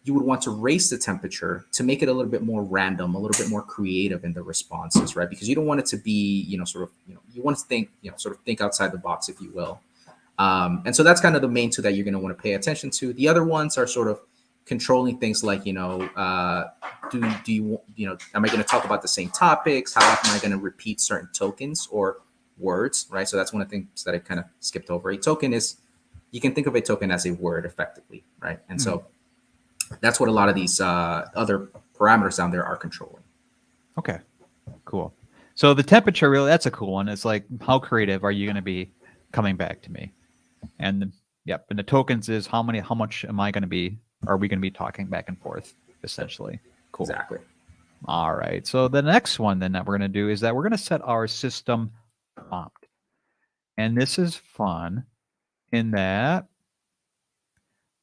You would want to raise the temperature to make it a little bit more random, a little bit more creative in the responses, right? Because you don't want it to be, you want to think, sort of think outside the box, if you will. And so that's kind of the main two that you're going to want to pay attention to. The other ones are sort of controlling things like, do you, am I going to talk about the same topics? How often am I going to repeat certain tokens or words, right? So that's one of the things that I kind of skipped over. A token is, you can think of a token as a word effectively, right? And so that's what a lot of these other parameters down there are controlling. Okay, cool. So the temperature, really, that's a cool one. It's like, how creative are you going to be coming back to me? And yep, and the tokens is how much are we going to be talking back and forth, essentially. Cool. Exactly. All right. So the next one then that we're going to do is that we're going to set our system prompt. And this is fun in that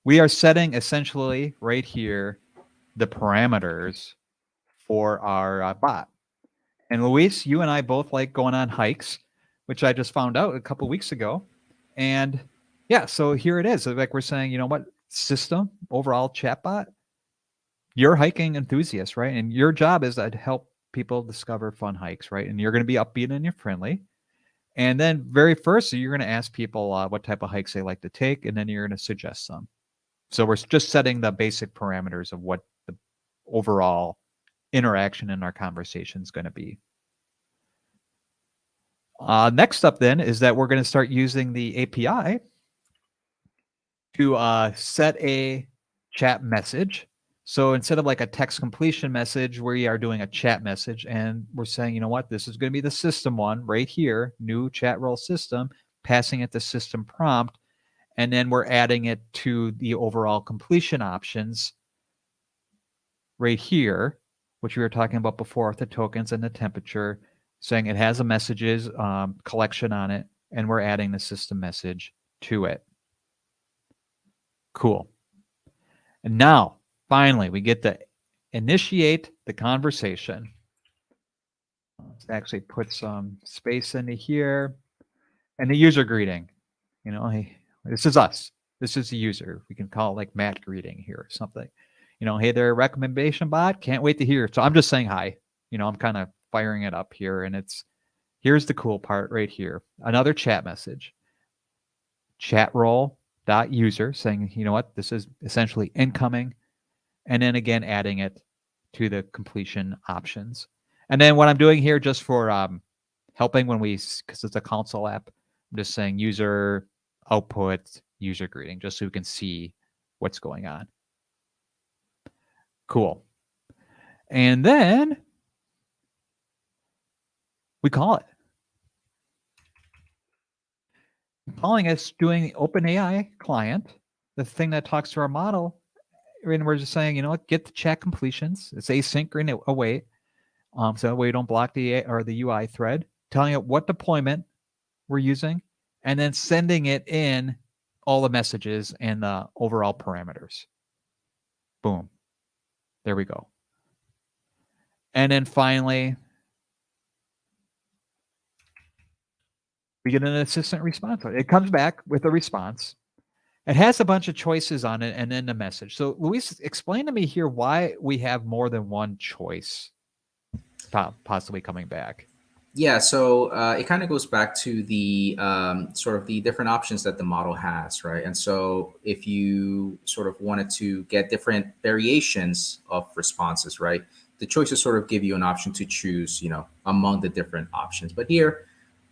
we are setting essentially right here the parameters for our bot. And Luis, you and I both like going on hikes, which I just found out a couple weeks ago. And yeah, so here it is. Like we're saying, you know what, system, overall chatbot, you're a hiking enthusiast, right? And your job is to help people discover fun hikes, right? And you're going to be upbeat and you're friendly. And then very first, you're going to ask people what type of hikes they like to take, and then you're going to suggest some. So we're just setting the basic parameters of what the overall interaction in our conversation is going to be. Next up then is that we're going to start using the API to set a chat message. So instead of like a text completion message, we are doing a chat message, and we're saying, you know what, this is going to be the system one right here, new chat role system, passing it the system prompt, and then we're adding it to the overall completion options right here, which we were talking about before with the tokens and the temperature, saying it has a messages collection on it, and we're adding the system message to it. Cool. And now, finally, we get to initiate the conversation. Let's actually put some space into here. And the user greeting. You know, hey, this is us. This is the user. We can call it like Matt greeting here or something. You know, hey there, recommendation bot. Can't wait to hear. So I'm just saying hi. You know, I'm kind of firing it up here. And here's the cool part right here. Another chat message. Chat role dot user saying, you know what, this is essentially incoming. And then again, adding it to the completion options. And then what I'm doing here just for helping when because it's a console app, I'm just saying user output, user greeting, just so we can see what's going on. Cool. And then we call it. Calling is doing the OpenAI client, the thing that talks to our model. And we're just saying, you know what, get the chat completions. It's async and await. So that way you don't block the UI thread, telling it what deployment we're using, and then sending it in all the messages and the overall parameters. Boom. There we go. And then finally, we get an assistant response. It comes back with a response. It has a bunch of choices on it and then the message. So Luis, explain to me here why we have more than one choice possibly coming back. Yeah, so it kind of goes back to the sort of the different options that the model has, right? And so if you sort of wanted to get different variations of responses, right, the choices sort of give you an option to choose, you know, among the different options. But here,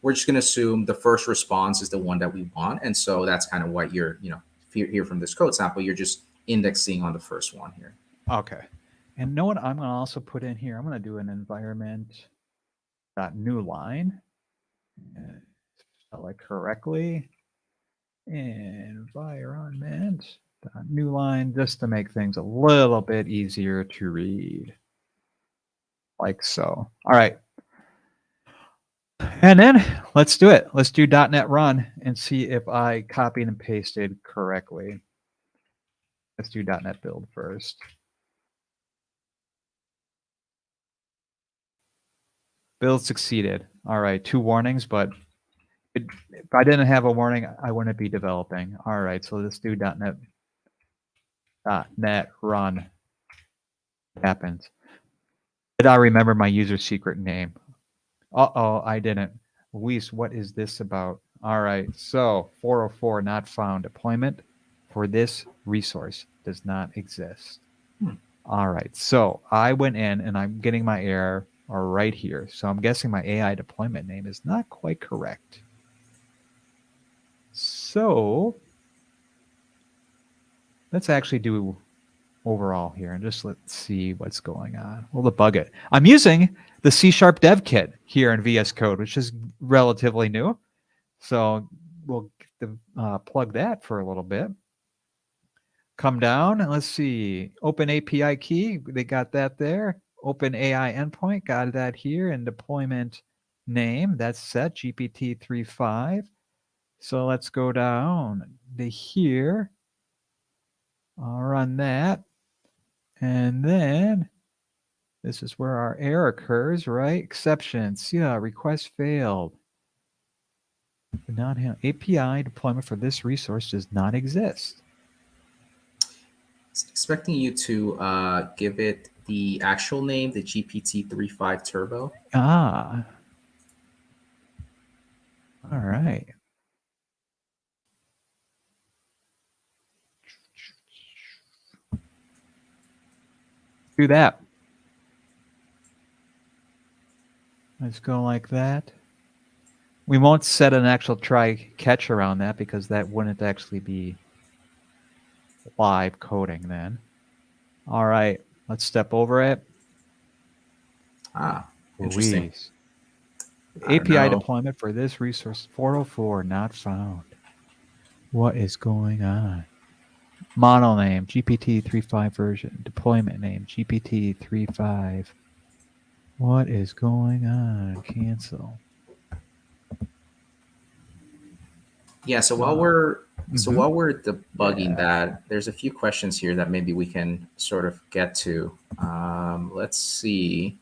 we're just going to assume the first response is the one that we want, and so that's kind of what you're, you know, if you're here from this code sample, you're just indexing on the first one here. Okay. And know what I'm going to also put in here? I'm going to do an environment new line. Spell it correctly. Environment new line, just to make things a little bit easier to read. Like so. All right. And then let's do it. Let's do .NET run and see if I copied and pasted correctly. Let's do .NET build first. Build succeeded. All right, 2 warnings, but if I didn't have a warning, I wouldn't be developing. All right, so let's do .NET run. Happens. Did I remember my user secret name? Uh-oh, I didn't. Luis, what is this about? All right, so 404 not found. Deployment for this resource does not exist. All right, so I went in and I'm getting my error right here. So I'm guessing my AI deployment name is not quite correct. So let's actually do overall here and just let's see what's going on. We'll debug it. I'm using the C# dev kit here in VS Code, which is relatively new. So we'll plug that for a little bit. Come down and let's see. Open API key, they got that there. OpenAI endpoint, got that here. And deployment name, that's set, GPT 3.5. So let's go down to here. I'll run that. And then this is where our error occurs, right? Exceptions. Yeah, request failed. Not API deployment for this resource does not exist. Expecting you to give it the actual name, the GPT-3.5 Turbo. Ah, all right. Do that. Let's go like that. We won't set an actual try catch around that because that wouldn't actually be live coding then. All right, let's step over it. Ah, interesting. Louise. I don't API know. deployment for this resource 404 not found. What is going on? Model name GPT 3.5 version. Deployment name GPT 3.5. What is going on? Cancel. Yeah. So Mhm. while we're debugging Yeah. that, there's a few questions here that maybe we can sort of get to. Let's see.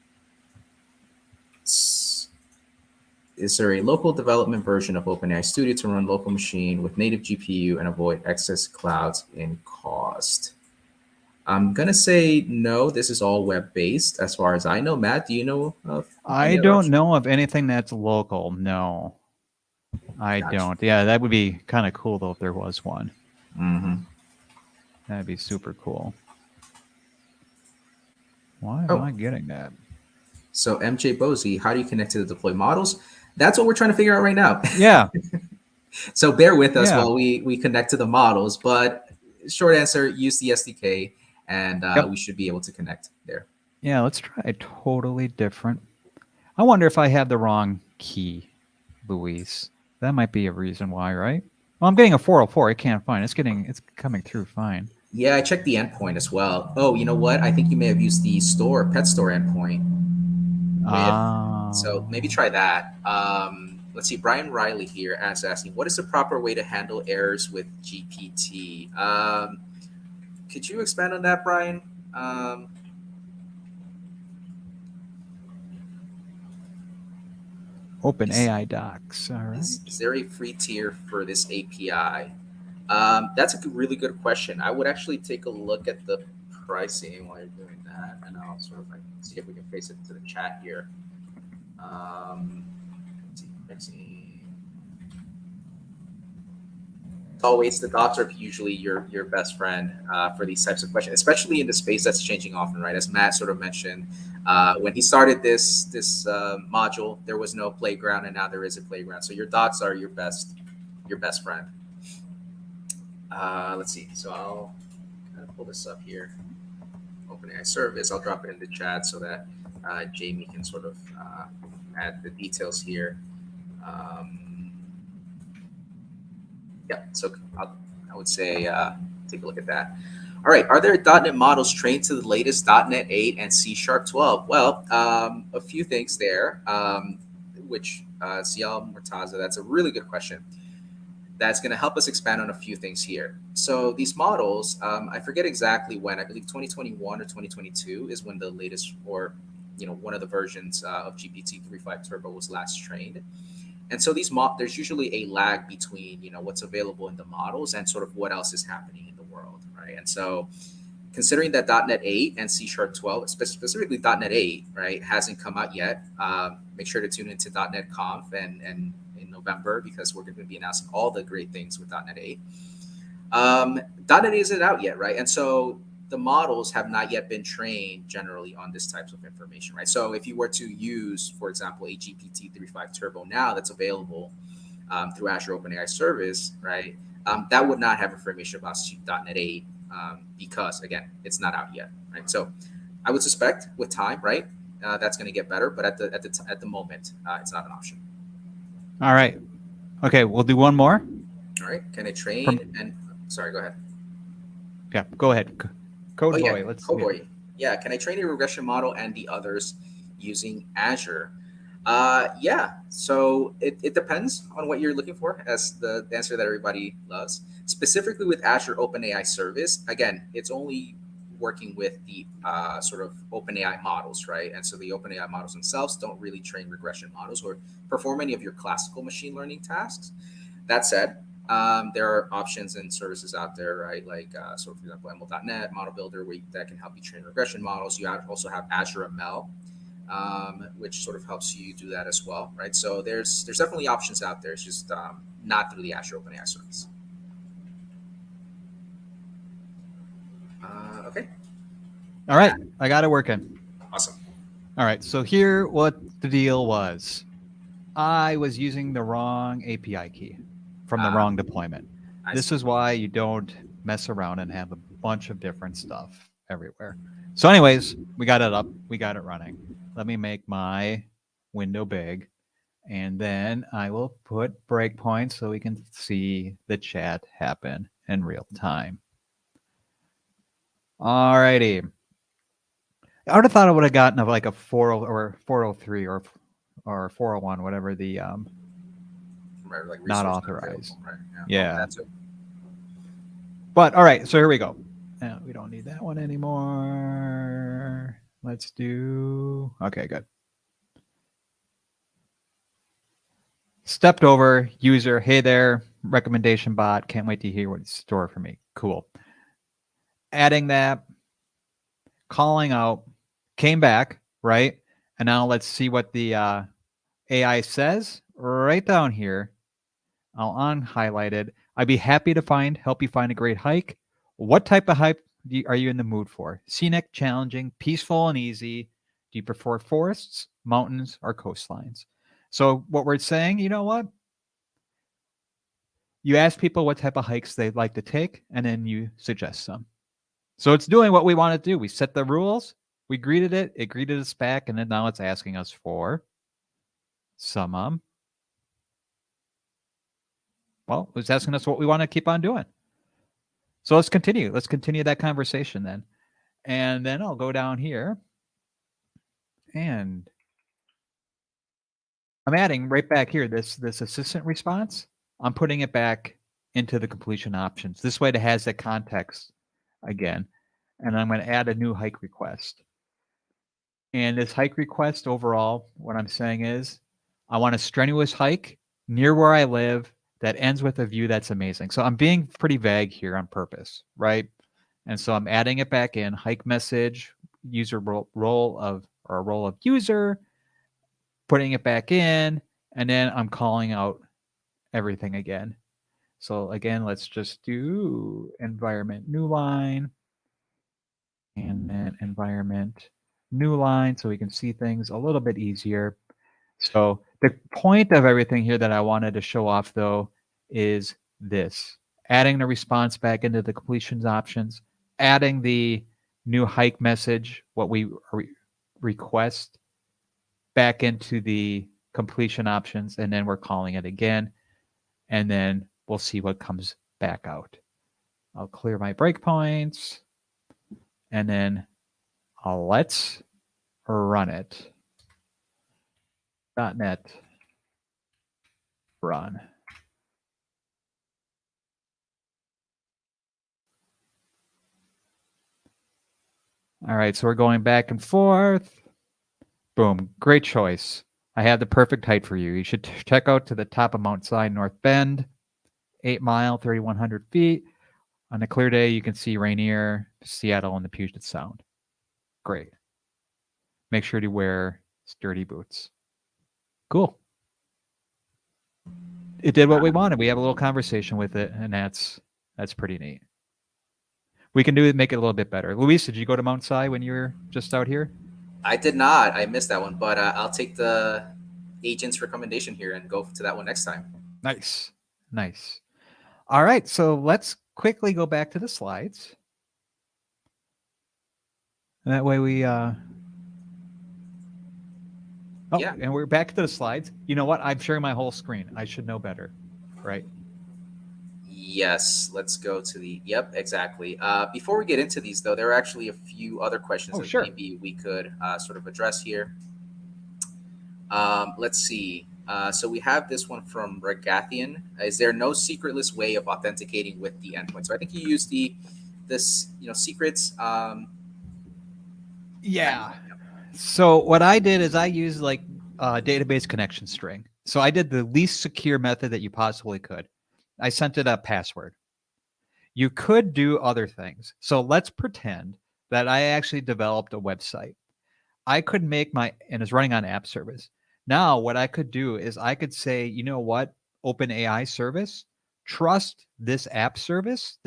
Is there a local development version of OpenAI Studio to run local machine with native GPU and avoid excess clouds in cost? I'm gonna say no. This is all web based, as far as I know. Matt, do you know of I any other don't option? know of anything that's local. No, I Gotcha. don't. Yeah, that would be kind of cool though if there was one. Hmm. That'd be super cool. Why am Oh, I getting that? so MJ Bosey, how do you connect to the deploy models? That's what we're trying to figure out right now. Yeah, So bear with us yeah, while we connect to the models. But short answer: use the SDK, and yep, we should be able to connect there. yeah. Let's try totally different. I wonder if I have the wrong key, Luis. That might be a reason why, right? Well, I'm getting a 404. I can't find. It's coming through fine. Yeah, I checked the endpoint as well. Oh, you know what? I think you may have used the pet store endpoint with. So maybe Ah, try that. Let's see. Brian Riley here asking, what is the proper way to handle errors with GPT? Could you expand on that, Brian? Um, Open is, AI docs. All right. is there a free tier for this API? That's a really good question. I would actually take a look at the pricing while you're doing that, and I'll sort of like see if we can face it into the chat here. Let's see, pricing. Always, the docs are usually your best friend for these types of questions, especially in the space that's changing often, right? As Matt sort of mentioned, when he started this module, there was no playground, and now there is a playground. So your docs are your best friend. Let's see. So I'll kind of pull this up here. OpenAI service. I'll drop it in the chat so that Jamie can sort of add the details here. Um, yeah, so I would say take a look at that. All right, are there .NET models trained to the latest .NET 8 and C Sharp 12? Well, a few things there, which Zial Murtaza, that's a really good question. That's going to help us expand on a few things here. So these models, I forget exactly when. I believe 2021 or 2022 is when the latest, or one of the versions of GPT 3.5 Turbo was last trained. And so there's usually a lag between what's available in the models and sort of what else is happening in the world, right? And so considering that .NET 8 and C Sharp 12, specifically .NET 8, right, hasn't come out yet, make sure to tune into .NET Conf and in November, because we're going to be announcing all the great things with .NET 8. .NET isn't out yet, right? And so the models have not yet been trained generally on this types of information, right? So if you were to use, for example, a GPT 3.5 Turbo now that's available through Azure OpenAI service, right? That would not have information about .NET 8 because, again, it's not out yet, right? So I would suspect with time, right, that's going to get better, but at the moment, it's not an option. All right. Okay, we'll do one more. All right, can I From train and sorry, go ahead. yeah, go ahead. Oh Code yeah, boy. Let's see it. Cowboy. Yeah, can I train a regression model and the others using Azure? Yeah. So it depends on what you're looking for, as the answer that everybody loves. Specifically with Azure OpenAI service, again, it's only working with the sort of OpenAI models, right? And so the OpenAI models themselves don't really train regression models or perform any of your classical machine learning tasks. That said, there are options and services out there, right? Like, so for example, ML.net, Model Builder, that can help you train regression models. Also have Azure ML, which sort of helps you do that as well, right? So there's definitely options out there. It's just not through the Azure OpenAI service. Okay, All right, I got it working. awesome. All right, so here what the deal was. I was using the wrong API key from the wrong deployment. I This see. is why you don't mess around and have a bunch of different stuff everywhere. So anyways, we got it up, we got it running. Let me make my window big, and then I will put breakpoints so we can see the chat happen in real time. Alrighty. I would have thought I would have gotten like a 40 or 403 or 401, whatever the Right, like not resource authorized. Right. Yeah. That's it. But all right, so here we go. We don't need that one anymore. Let's do, okay, good. Stepped over user. Hey there, recommendation bot. Can't wait to hear what it's stored for me. Cool. Adding that, calling out, came back, right? And now let's see what the AI says right down here. I'll unhighlight it. I'd be happy to help you find a great hike. What type of hike are you in the mood for? Scenic, challenging, peaceful, and easy? Do you prefer forests, mountains, or coastlines? So what we're saying, you know what? You ask people what type of hikes they'd like to take, and then you suggest some. So it's doing what we want to do. We set the rules, we greeted it greeted us back, and then now it's asking us for some well, it's asking us what we want to keep on doing. So let's continue. Let's continue that conversation then. And then I'll go down here and I'm adding right back here this assistant response. I'm putting it back into the completion options. This way it has that context again. And I'm going to add a new hike request. And this hike request overall, what I'm saying is I want a strenuous hike near where I live that ends with a view that's amazing. So I'm being pretty vague here on purpose, right? And so I'm adding it back in, hike message, user role of user, putting it back in, and then I'm calling out everything again. So again, let's just do environment new line, and then environment new line so we can see things a little bit easier. So the point of everything here that I wanted to show off though is this: adding the response back into the completions options, adding the new hike message, what we request, back into the completion options, and then we're calling it again, and then we'll see what comes back out. I'll clear my breakpoints, and then let's run it. .NET run. All right, so we're going back and forth. Boom, great choice. I have the perfect height for you. You should check out to the top of Mount Sinai, North Bend, 8 mile, 3,100 feet. On a clear day, you can see Rainier, Seattle, and the Puget Sound. Great. Make sure to wear sturdy boots. Cool. It did what we wanted. We have a little conversation with it, and that's pretty neat. We can make it a little bit better. Luis, did you go to Mount Si when you were just out here? I did not. I missed that one, but I'll take the agent's recommendation here and go to that one next time. Nice. Nice. All right, so let's quickly go back to the slides. That way we Yeah. And we're back to the slides. You know what? I'm sharing my whole screen. I should know better, right? Yes, let's go to the, yep, exactly. Before we get into these, though, there are actually a few other questions that sure. maybe we could sort of address here. Let's see. So we have this one from Regathian. Is there no secretless way of authenticating with the endpoint? So I think you used the this secrets. Yeah. So what I did is I used like database connection string. So I did the least secure method that you possibly could. I sent it a password. You could do other things. So let's pretend that I actually developed a website. I could make and it's running on app service. Now, what I could do is I could say, you know what, OpenAI service, trust this app service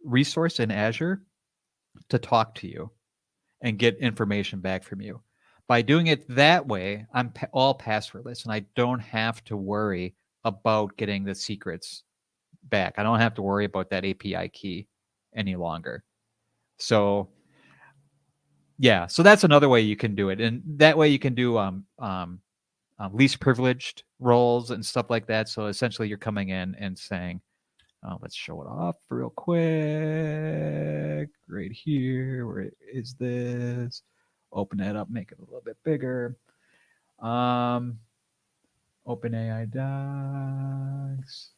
resource in Azure to talk to you and get information back from you. By doing it that way, I'm all passwordless and I don't have to worry about getting the secrets back. I don't have to worry about that API key any longer. So yeah, so that's another way you can do it, and that way you can do least privileged roles and stuff like that. So essentially, you're coming in and saying, let's show it off real quick, right here. Where is this? Open it up, make it a little bit bigger. OpenAI Docs.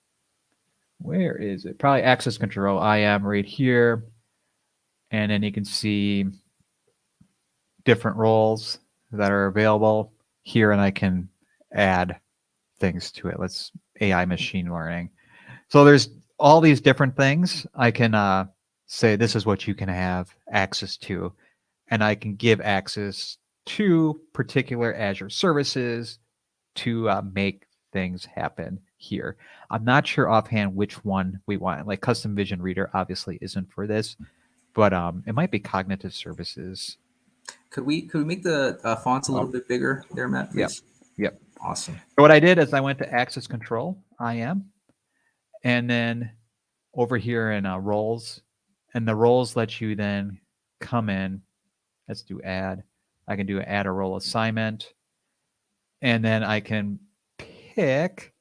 Where is it? Probably access control. I am right here, and then you can see different roles that are available here, and I can add things to it. Let's AI machine learning. So there's all these different things. I can say this is what you can have access to, and I can give access to particular Azure services to make things happen here. I'm not sure offhand which one we want. Like custom vision reader obviously isn't for this, but it might be cognitive services. Could we make the fonts a little bit bigger there, Matt, Yep. please? Yep. Awesome. So what I did is I went to access control, IAM, and then over here in roles, and the roles let you then come in. Let's do add. I can do add a role assignment, and then I can pick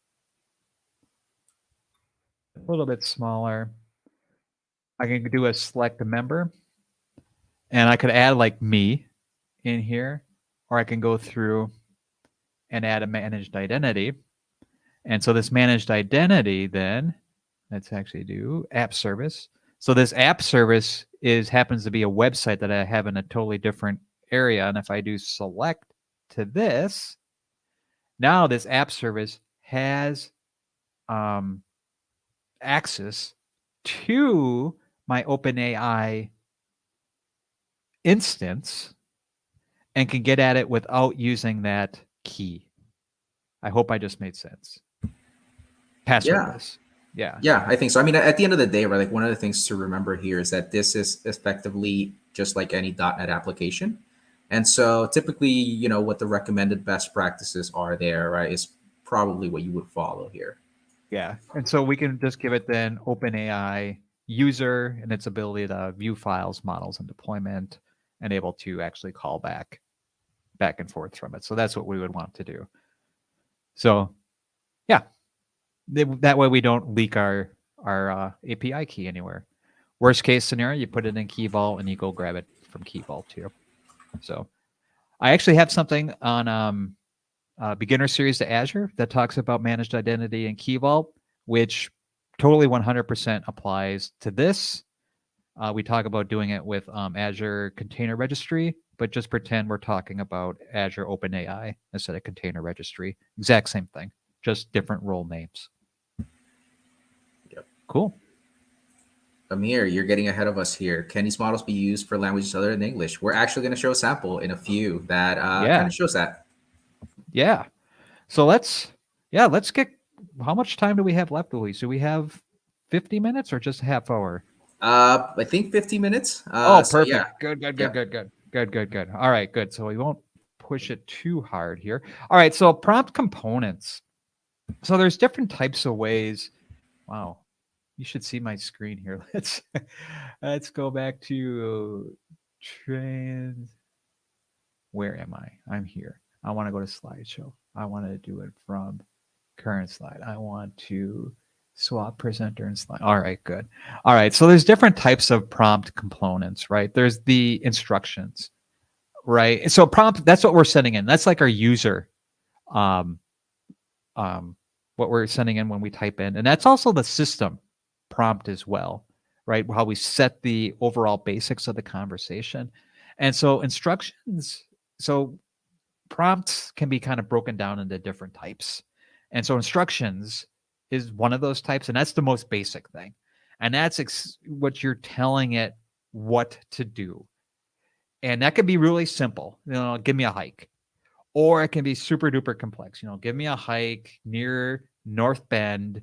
a little bit smaller. I can do a select a member, and I could add like me in here, or I can go through and add a managed identity. And so this managed identity then, let's actually do app service. So this app service happens to be a website that I have in a totally different area. And if I do select to this, now this app service has access to my OpenAI instance and can get at it without using that key. I hope I just made sense. Passwordless. Yeah, I think so. I mean, at the end of the day, right, like one of the things to remember here is that this is effectively just like any .NET application. And so typically, what the recommended best practices are there, right, is probably what you would follow here. Yeah. And so we can just give it then OpenAI user and its ability to view files, models, and deployment, and able to actually call back and forth from it. So that's what we would want to do. So yeah, that way we don't leak our API key anywhere. Worst case scenario, you put it in Key Vault and you go grab it from Key Vault too. So I actually have something on beginner series to Azure that talks about managed identity and Key Vault, which totally 100% applies to this. We talk about doing it with Azure Container Registry, but just pretend we're talking about Azure OpenAI instead of Container Registry. Exact same thing, just different role names. Yep. Cool. Amir, you're getting ahead of us here. Can these models be used for languages other than English? We're actually going to show a sample in a few that kind of shows that. Yeah. So let's get, how much time do we have left, Luis? Do we have 50 minutes or just a half hour? I think 50 minutes. Perfect. So yeah. Good. All right, good. So we won't push it too hard here. All right, so prompt components. So there's different types of ways. Wow. You should see my screen here. Let's go back to trans. Where am I? I'm here. I want to go to slideshow. I want to do it from current slide. I want to swap presenter and slide. All right, good. All right, so there's different types of prompt components, right? There's the instructions, right? So prompt, that's what we're sending in. That's like our user, what we're sending in when we type in. And that's also the system prompt as well, right? How we set the overall basics of the conversation. And so instructions, so prompts can be kind of broken down into different types. And so instructions is one of those types, and that's the most basic thing. And that's what you're telling it what to do. And that could be really simple. Give me a hike. Or it can be super duper complex. Give me a hike near North Bend,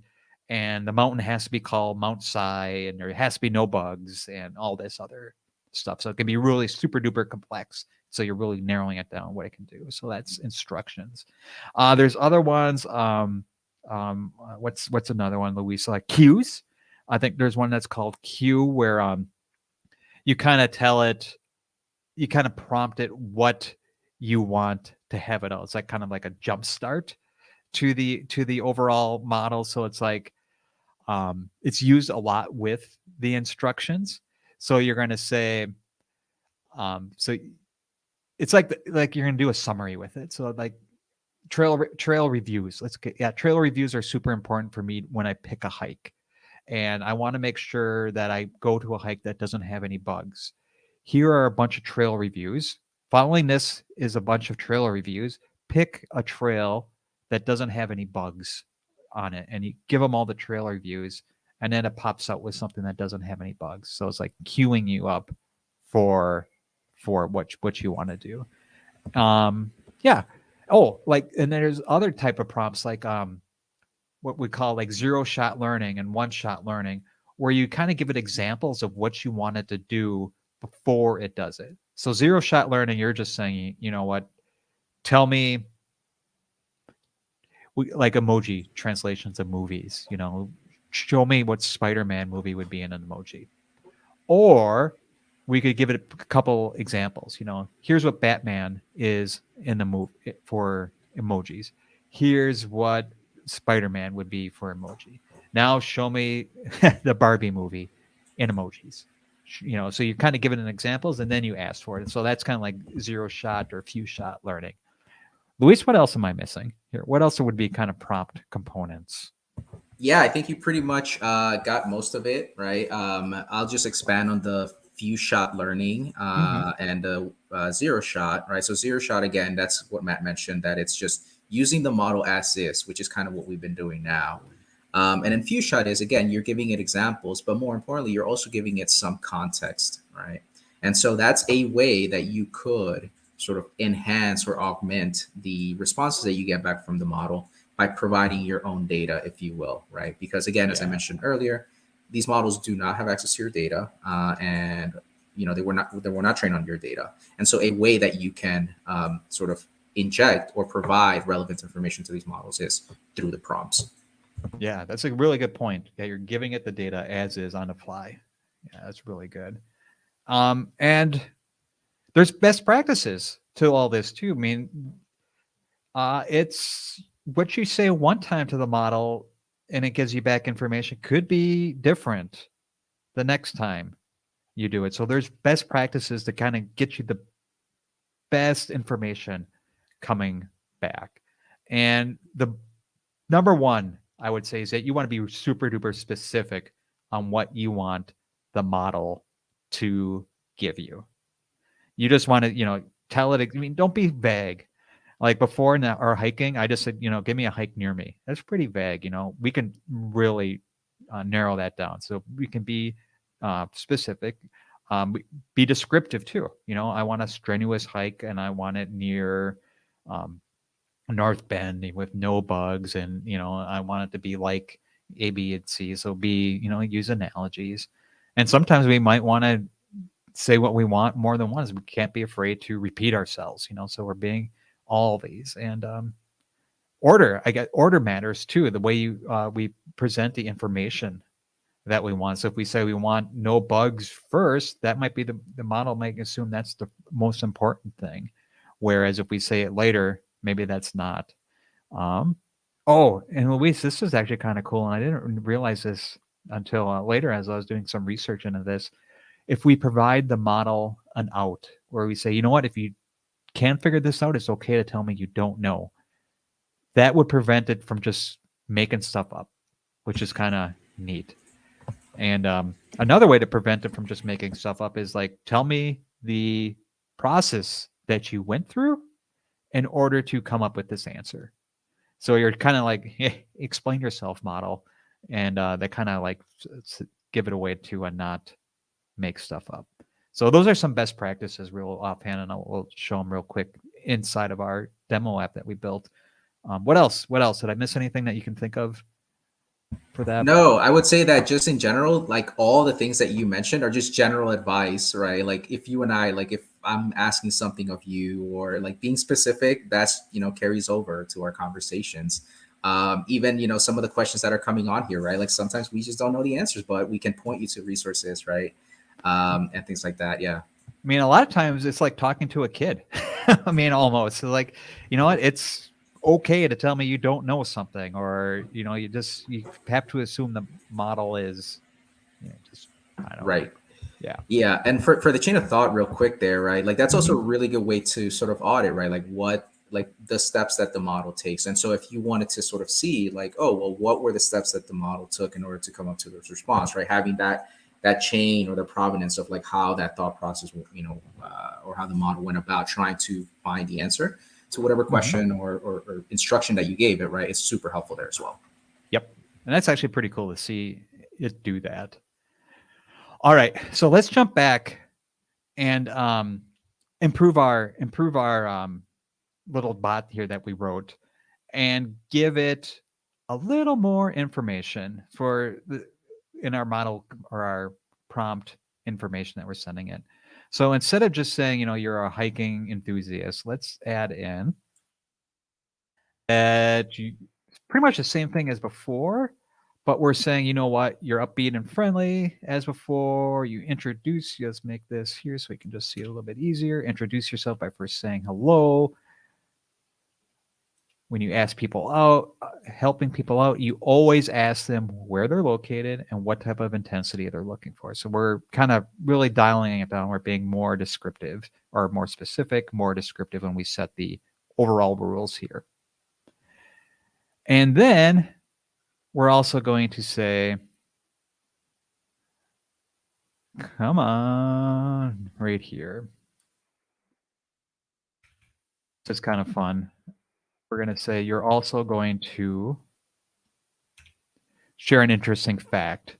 and the mountain has to be called Mount Si, and there has to be no bugs and all this other stuff. So it can be really super duper complex. So you're really narrowing it down what it can do. So that's instructions. There's other ones. What's another one, Luis? Like cues. I think there's one that's called cue, where you kind of tell it, you kind of prompt it what you want to have it all. It's like kind of like a jump start to the overall model. So it's like it's used a lot with the instructions. So you're going to say, so it's like you're going to do a summary with it. So like trail reviews. Trail reviews are super important for me when I pick a hike, and I want to make sure that I go to a hike that doesn't have any bugs. Here are a bunch of trail reviews. Following this is a bunch of trail reviews. Pick a trail that doesn't have any bugs on it, and you give them all the trail reviews, and then it pops out with something that doesn't have any bugs. So it's like queuing you up for what you want to do. Yeah. Oh, like, and there's other type of prompts like what we call like zero shot learning and one shot learning, where you kind of give it examples of what you want it to do before it does it. So zero shot learning, you're just saying, you know what, tell me, like emoji translations of movies, show me what Spider-Man movie would be in an emoji. Or we could give it a couple examples. Here's what Batman is in the movie for emojis. Here's what Spider-Man would be for emoji. Now show me the Barbie movie in emojis. So you kind of give it an examples and then you ask for it. So that's kind of like zero shot or few shot learning. Luis, what else am I missing here? What else would be kind of prompt components? Yeah, I think you pretty much got most of it, right? I'll just expand on the few shot learning and the zero shot, right? So zero shot, again, that's what Matt mentioned, that it's just using the model as is, which is kind of what we've been doing now. And then few shot is, again, you're giving it examples, but more importantly, you're also giving it some context, right? And so that's a way that you could sort of enhance or augment the responses that you get back from the model by providing your own data, if you will, right? Because again, as I mentioned earlier, these models do not have access to your data, and they were not trained on your data. And so, a way that you can sort of inject or provide relevant information to these models is through the prompts. Yeah, that's a really good point. Yeah, you're giving it the data as is on the fly. Yeah, that's really good. And there's best practices to all this too. I mean, it's what you say one time to the model and it gives you back information could be different the next time you do it. So there's best practices to kind of get you the best information coming back. And the number one, I would say, is that you want to be super duper specific on what you want the model to give you. You just want to, tell it. I mean, don't be vague. Like before in our hiking, I just said, give me a hike near me. That's pretty vague. We can really narrow that down. So we can be specific, be descriptive too. I want a strenuous hike and I want it near North Bend with no bugs. And, I want it to be like A, B, and C. So use analogies. And sometimes we might want to say what we want more than once. We can't be afraid to repeat ourselves, so we're being all these. And order matters too, the way we present the information that we want. So if we say we want no bugs first, that might be the model might assume that's the most important thing, whereas if we say it later, maybe that's not. Oh, and Luis, this is actually kind of cool, and I didn't realize this until later as I was doing some research into this. If we provide the model an out, where we say, you know what, if you can't figure this out, it's okay to tell me you don't know. That would prevent it from just making stuff up, which is kind of neat. And another way to prevent it from just making stuff up is like, tell me the process that you went through in order to come up with this answer. So you're kind of like, hey, explain yourself model. And they kind of like give it a way to not make stuff up. So those are some best practices real offhand, and we'll show them real quick inside of our demo app that we built. What else? What else? Did I miss anything that you can think of for that? No, I would say that just in general, like all the things that you mentioned are just general advice, right? Like if you and I, like if I'm asking something of you or like being specific, that's, carries over to our conversations. Even, some of the questions that are coming on here, right? Like sometimes we just don't know the answers, but we can point you to resources, right? And things like that. Yeah. I mean, a lot of times it's like talking to a kid. I mean, almost. So like, you know what? It's okay to tell me you don't know something, or you have to assume the model is, just I don't know. Right. Yeah. Yeah, and for the chain of thought, real quick there, right? Like that's also a Mhm. really good way to sort of audit, right? Like the steps that the model takes. And so if you wanted to sort of see, like, oh, well, what were the steps that the model took in order to come up to this response, right? Having that chain or the provenance of like how that thought process, or how the model went about trying to find the answer to whatever Mhm. question or instruction that you gave it, right? It's super helpful there as well. Yep. And that's actually pretty cool to see it do that. All right, so let's jump back and improve our little bot here that we wrote, and give it a little more information in our model or our prompt information that we're sending it. So instead of just saying, you're a hiking enthusiast, let's add in that you pretty much the same thing as before, but we're saying, you know what, you're upbeat and friendly as before. You introduce, let's make this here so we can just see it a little bit easier. Introduce yourself by first saying hello. When you ask people out, helping people out, you always ask them where they're located and what type of intensity they're looking for. So we're kind of really dialing it down. We're being more descriptive, or more specific, more descriptive when we set the overall rules here. And then we're also going to say, come on, right here. It's kind of fun. We're going to say, you're also going to share an interesting fact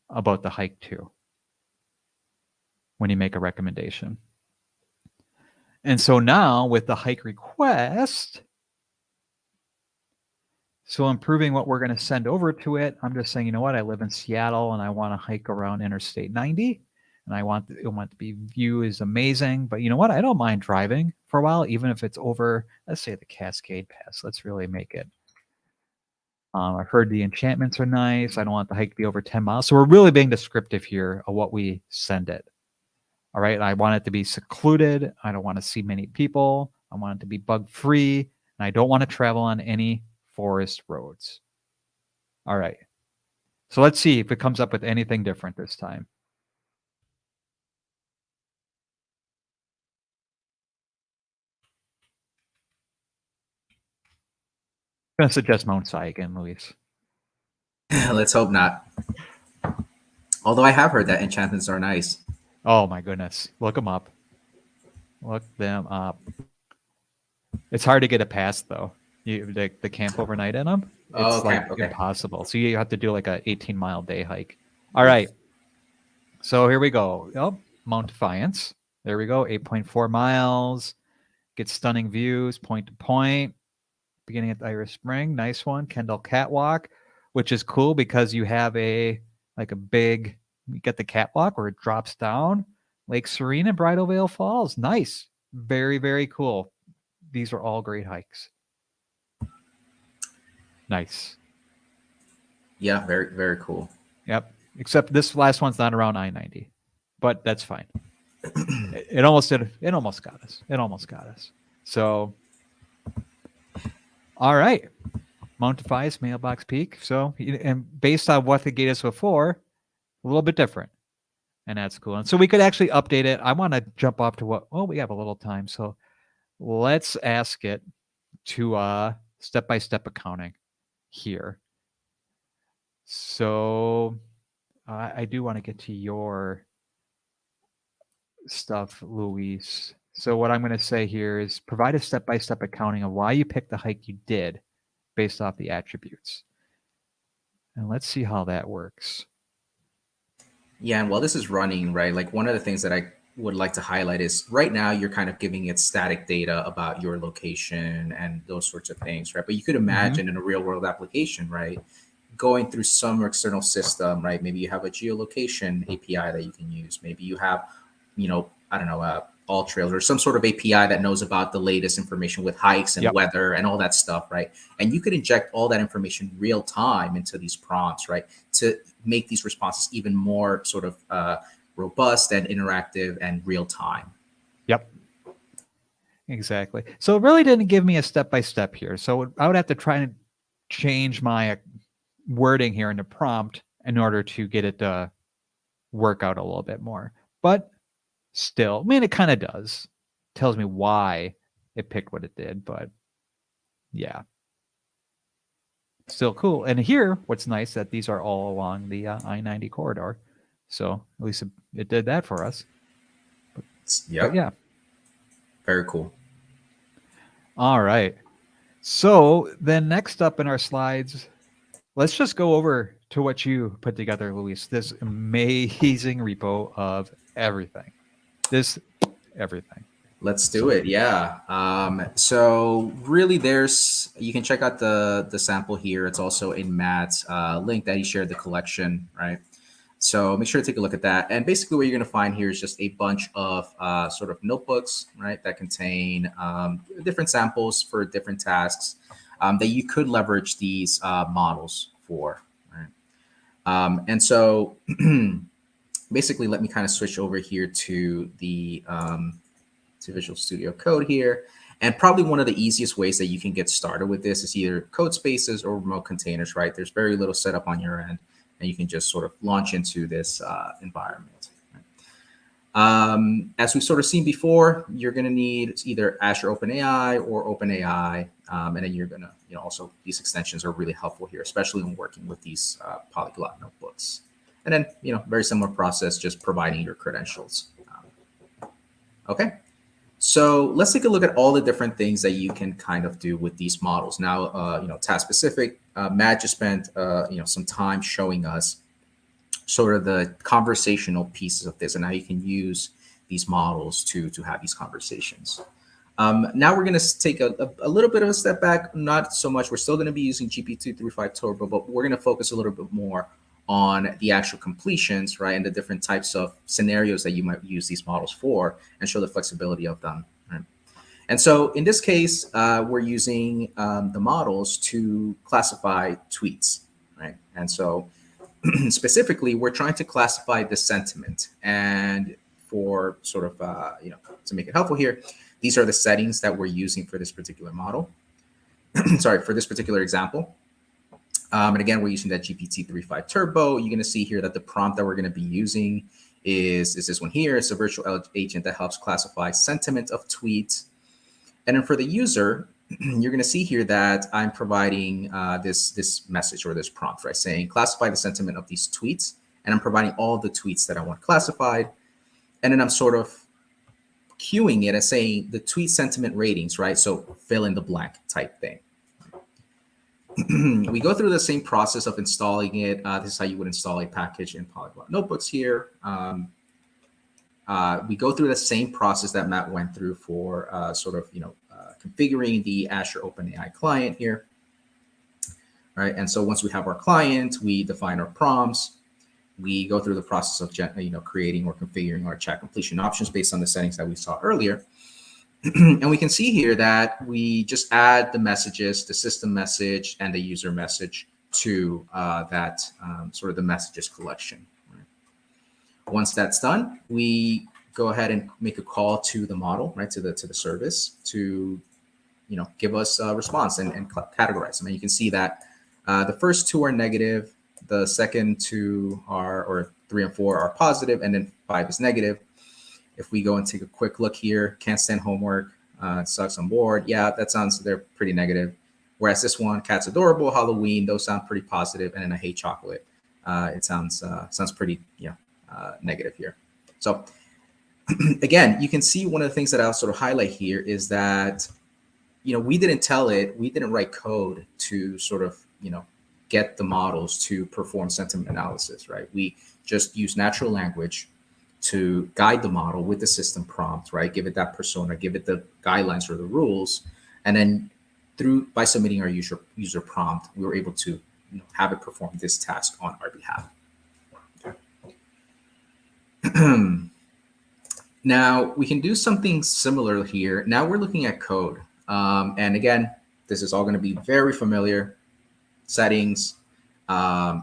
about the hike too when you make a recommendation. And so now with the hike request, so improving what we're going to send over to it, I'm just saying, you know what, I live in Seattle and I want to hike around Interstate 90, and I want to be view is amazing, but you know what, I don't mind driving for a while, even if it's over, let's say, the Cascade Pass. Let's really make it. I've heard the enchantments are nice. I don't want the hike to be over 10 miles. So we're really being descriptive here of what we send it. All right. I want it to be secluded. I don't want to see many people. I want it to be bug free. And I don't want to travel on any forest roads. All right. So let's see if it comes up with anything different this time. I'm going to suggest Mount Si again, Luis. Let's hope not. Although I have heard that enchantments are nice. Oh, my goodness. Look them up. Look them up. It's hard to get a pass, though. The camp overnight in them, Oh, it's okay. like Okay. impossible. So you have to do like a 18-mile day hike. All right. So here we go. Oh, Mount Defiance. There we go. 8.4 miles. Get stunning views, point to point. Beginning at the Irish Spring. Nice one. Kendall Catwalk, which is cool because you have you get the catwalk where it drops down. Lake Serena, Bridal Veil Falls. Nice. Very, very cool. These are all great hikes. Nice. Yeah, very, very cool. Yep. Except this last one's not around I-90, but that's fine. It almost did. It almost got us. It almost got us. So, all right. Mount Defiance, Mailbox Peak. So, and based on what they gave us before, a little bit different. And that's cool. And so we could actually update it. I want to jump off to we have a little time. So let's ask it to step-by-step accounting here. So I do want to get to your stuff, Luis. So what I'm going to say here is provide a step-by-step accounting of why you picked the hike you did based off the attributes. And let's see how that works. Yeah, and while this is running, right, like one of the things that I would like to highlight is right now you're kind of giving it static data about your location and those sorts of things, right? But you could imagine in a real world application, right, going through some external system, right? Maybe you have a geolocation API that you can use. Maybe you have, I don't know, all trails or some sort of API that knows about the latest information with hikes and Yep. weather and all that stuff, right? And you could inject all that information real time into these prompts, right? To make these responses even more sort of robust and interactive and real time. Yep. Exactly. So it really didn't give me a step-by-step here. So I would have to try and change my wording here in the prompt in order to get it to work out a little bit more. But still, I mean, it kind of does. Tells me why it picked what it did, but yeah, still cool. And here, what's nice that these are all along the I-90 corridor, so at least it did that for us. But Yep. yeah, Very cool. all right. So then next up in our slides, let's just go over to what you put together, Luis. This amazing repo of everything. Everything. Let's do So it. Yeah. So really, you can check out the sample here. It's also in Matt's link that he shared the collection, right? So make sure to take a look at that. And basically, what you're going to find here is just a bunch of sort of notebooks, right, that contain different samples for different tasks that you could leverage these models for, right? And so basically, let me kind of switch over here to the to Visual Studio Code here. And probably one of the easiest ways that you can get started with this is either code spaces or remote containers, right? There's very little setup on your end, and you can just sort of launch into this environment. As we've sort of seen before, you're going to need either Azure OpenAI or OpenAI, and then you're going to, also these extensions are really helpful here, especially when working with these polyglot notebooks. And then, very similar process, just providing your credentials. Okay. So let's take a look at all the different things that you can kind of do with these models. Now, task specific. Matt just spent some time showing us sort of the conversational pieces of this and how you can use these models to have these conversations. Now we're going to take a little bit of a step back. Not so much. We're still going to be using GPT-3.5 Turbo, but we're going to focus a little bit more on the actual completions, right, and the different types of scenarios that you might use these models for, and show the flexibility of them. Right? And so in this case, we're using the models to classify tweets, right? And so specifically, we're trying to classify the sentiment. And for sort of, to make it helpful here, these are the settings that we're using for this particular model. Sorry, for this particular example. And again, we're using that GPT-3.5 Turbo. You're going to see here that the prompt that we're going to be using is this one here. It's a virtual agent that helps classify sentiment of tweets. And then for the user, you're going to see here that I'm providing this message or this prompt, right, saying classify the sentiment of these tweets. And I'm providing all the tweets that I want classified. And then I'm sort of queuing it as saying the tweet sentiment ratings, right? So fill in the blank type thing. We go through the same process of installing it. This is how you would install a package in Polyglot Notebooks here. We go through the same process that Matt went through for sort of, configuring the Azure OpenAI client here. Right. And so once we have our client, we define our prompts. We go through the process of, creating or configuring our chat completion options based on the settings that we saw earlier. And we can see here that we just add the messages, the system message and the user message to that sort of the messages collection. Right? Once that's done, we go ahead and make a call to the model, right, to the service to, give us a response and categorize them. And you can see that the first two are negative, the second two are, or 3 and 4 are positive, and then 5 is negative. If we go and take a quick look here, can't stand homework, sucks on board. Yeah, that sounds, they're pretty negative. Whereas this one, cat's adorable, Halloween, those sound pretty positive, and then I hate chocolate. it sounds pretty negative here. So again, you can see one of the things that I'll sort of highlight here is that we didn't write code to sort of get the models to perform sentiment analysis, right? We just use natural language to guide the model with the system prompt, right? Give it that persona, give it the guidelines or the rules, and then by submitting our user prompt, we were able to have it perform this task on our behalf. Now we can do something similar here. Now we're looking at code, and again, this is all going to be very familiar. Settings,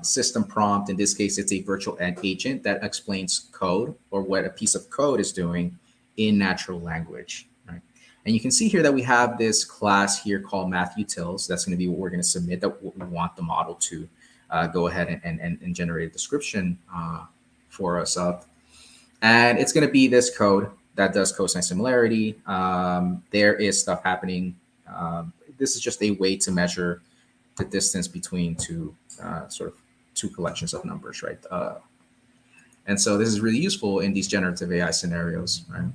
system prompt. In this case, it's a virtual agent that explains code or what a piece of code is doing in natural language. Right? And you can see here that we have this class here called mathutils. That's going to be what we're going to submit, that what we want the model to go ahead and generate a description for us of. And it's going to be this code that does cosine similarity. There is stuff happening. This is just a way to measure the distance between two collections of numbers, right? And so this is really useful in these generative AI scenarios, right?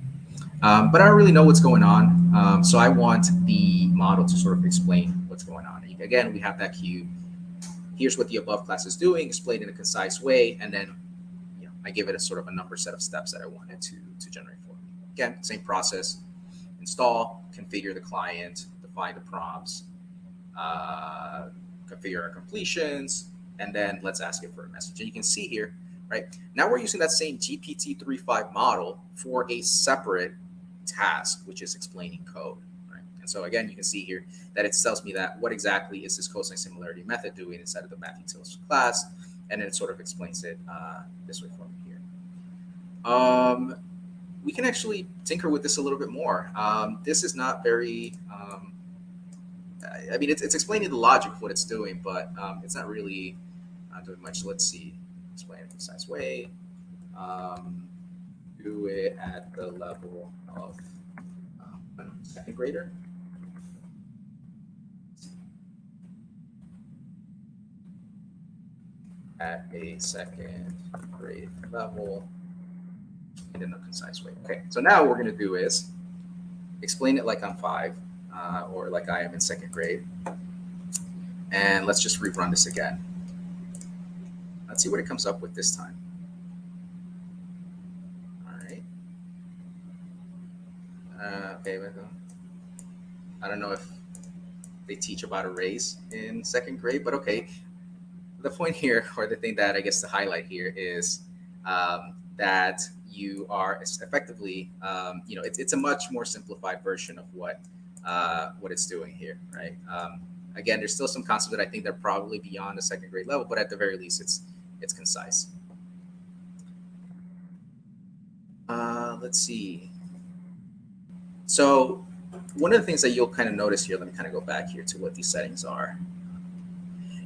But I don't really know what's going on. So I want the model to sort of explain what's going on. Again, we have that cue. Here's what the above class is doing, explained in a concise way, and then I give it a sort of a number set of steps that I want it to generate for me. Again, same process: install, configure the client, define the prompts, configure our completions, and then let's ask it for a message. And you can see here, right, now we're using that same GPT-3.5 model for a separate task, which is explaining code, right? And so again, you can see here that it tells me that what exactly is this cosine similarity method doing inside of the mathutils class, and then it sort of explains it this way for me here. We can actually tinker with this a little bit more. This is not very I mean, it's explaining the logic of what it's doing, but it's not really doing much. Let's see. Explain it in a concise way. Do it at the level of second grader. At a second grade level and in a concise way. Okay, so now what we're going to do is explain it like I'm 5. Or like I am in second grade. And let's just rerun this again. Let's see what it comes up with this time. All right. Okay, I don't know if they teach about arrays in second grade, but okay. The point here, or the thing that I guess to highlight here, is that you are effectively, it's a much more simplified version of what it's doing here, right? Again, there's still some concepts that I think they're probably beyond the second grade level, but at the very least, it's concise. Let's see. So one of the things that you'll kind of notice here, let me kind of go back here to what these settings are.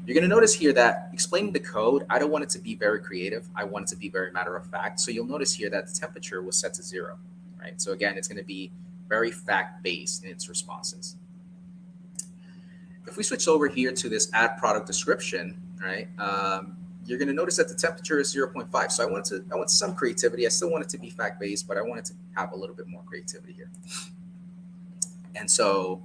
You're going to notice here that explaining the code, I don't want it to be very creative. I want it to be very matter of fact. So you'll notice here that the temperature was set to 0, right? So again, it's going to be very fact-based in its responses. If we switch over here to this add product description, right, you're going to notice that the temperature is 0.5. So I want some creativity. I still want it to be fact-based, but I want it to have a little bit more creativity here. And so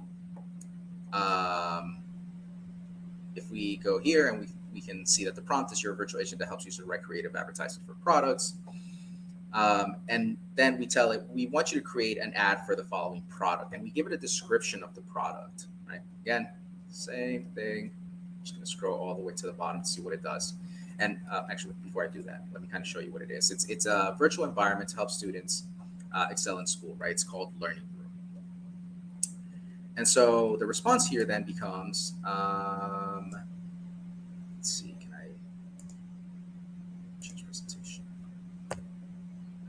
if we go here and we can see that the prompt is your virtual agent that helps users write creative advertising for products. And then we tell it, we want you to create an ad for the following product. And we give it a description of the product, right? Again, same thing. I'm just going to scroll all the way to the bottom to see what it does. And actually, before I do that, let me kind of show you what it is. It's a virtual environment to help students excel in school, right? It's called Learning Room. And so the response here then becomes, let's see, can I change presentation? I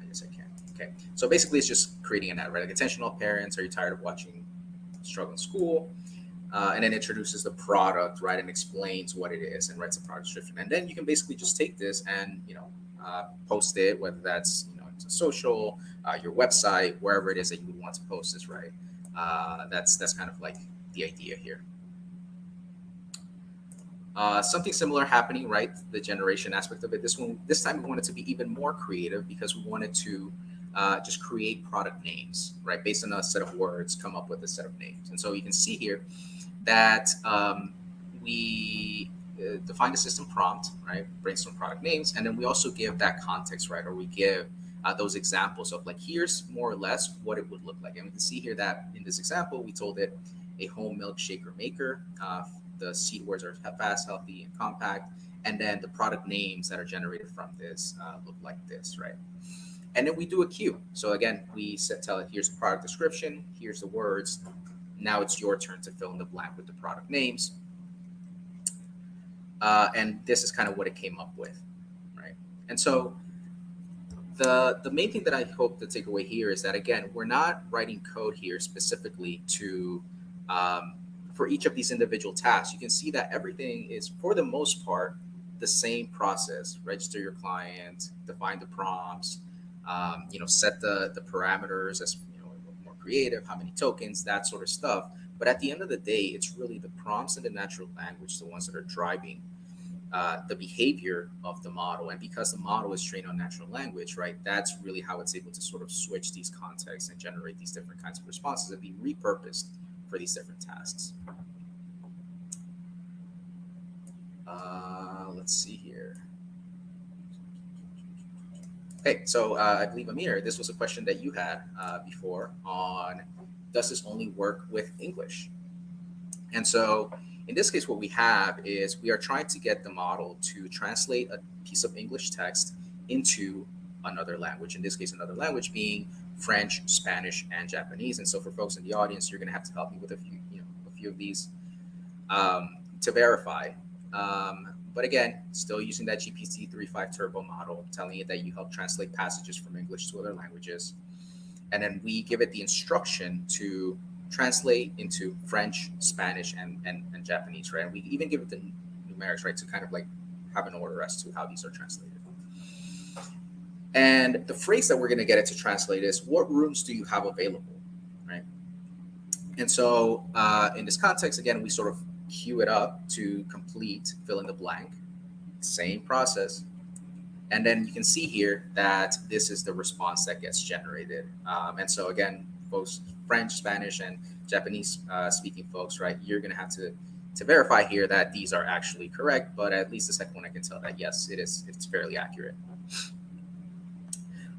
guess I can. Okay, so basically it's just creating an ad, right? Like, attention all parents, are you tired of watching struggle in school? And then introduces the product, right, and explains what it is and writes a product description. And then you can basically just take this and post it, whether that's it's a social, your website, wherever it is that you would want to post this, right? That's kind of like the idea here. Something similar happening, right? The generation aspect of it. This time we wanted to be even more creative because we wanted to just create product names, right? Based on a set of words, come up with a set of names. And so you can see here that we define the system prompt, right? Brainstorm product names, and then we also give that context, right? Or we give those examples of like, here's more or less what it would look like. And we can see here that in this example, we told it a home milkshaker maker. The seed words are fast, healthy, and compact. And then the product names that are generated from this look like this, right? And then we do a queue. So again, tell it, here's the product description, here's the words. Now it's your turn to fill in the blank with the product names. And this is kind of what it came up with, right? And so the main thing that I hope to take away here is that, again, we're not writing code here specifically to for each of these individual tasks. You can see that everything is, for the most part, the same process. Register your client, define the prompts, set the parameters as more creative, how many tokens, that sort of stuff. But at the end of the day, it's really the prompts and the natural language, the ones that are driving the behavior of the model. And because the model is trained on natural language, right, that's really how it's able to sort of switch these contexts and generate these different kinds of responses and be repurposed for these different tasks. Let's see here. Okay, so I believe, Amir, this was a question that you had before on, does this only work with English? And so in this case, what we have is we are trying to get the model to translate a piece of English text into another language. In this case, another language being French, Spanish, and Japanese. And so for folks in the audience, you're going to have to help me with a few of these to verify. But again, still using that GPT 3.5 Turbo model, telling it that you help translate passages from English to other languages. And then we give it the instruction to translate into French, Spanish, and Japanese, right? And we even give it the numerics, right, to kind of like have an order as to how these are translated. And the phrase that we're going to get it to translate is, what rooms do you have available, right? And so in this context, again, we sort of queue it up to complete fill in the blank, same process. And then you can see here that this is the response that gets generated. And so again, both French, Spanish, and Japanese speaking folks, right, you're going to have to verify here that these are actually correct. But at least the second one, I can tell that, yes, it's fairly accurate.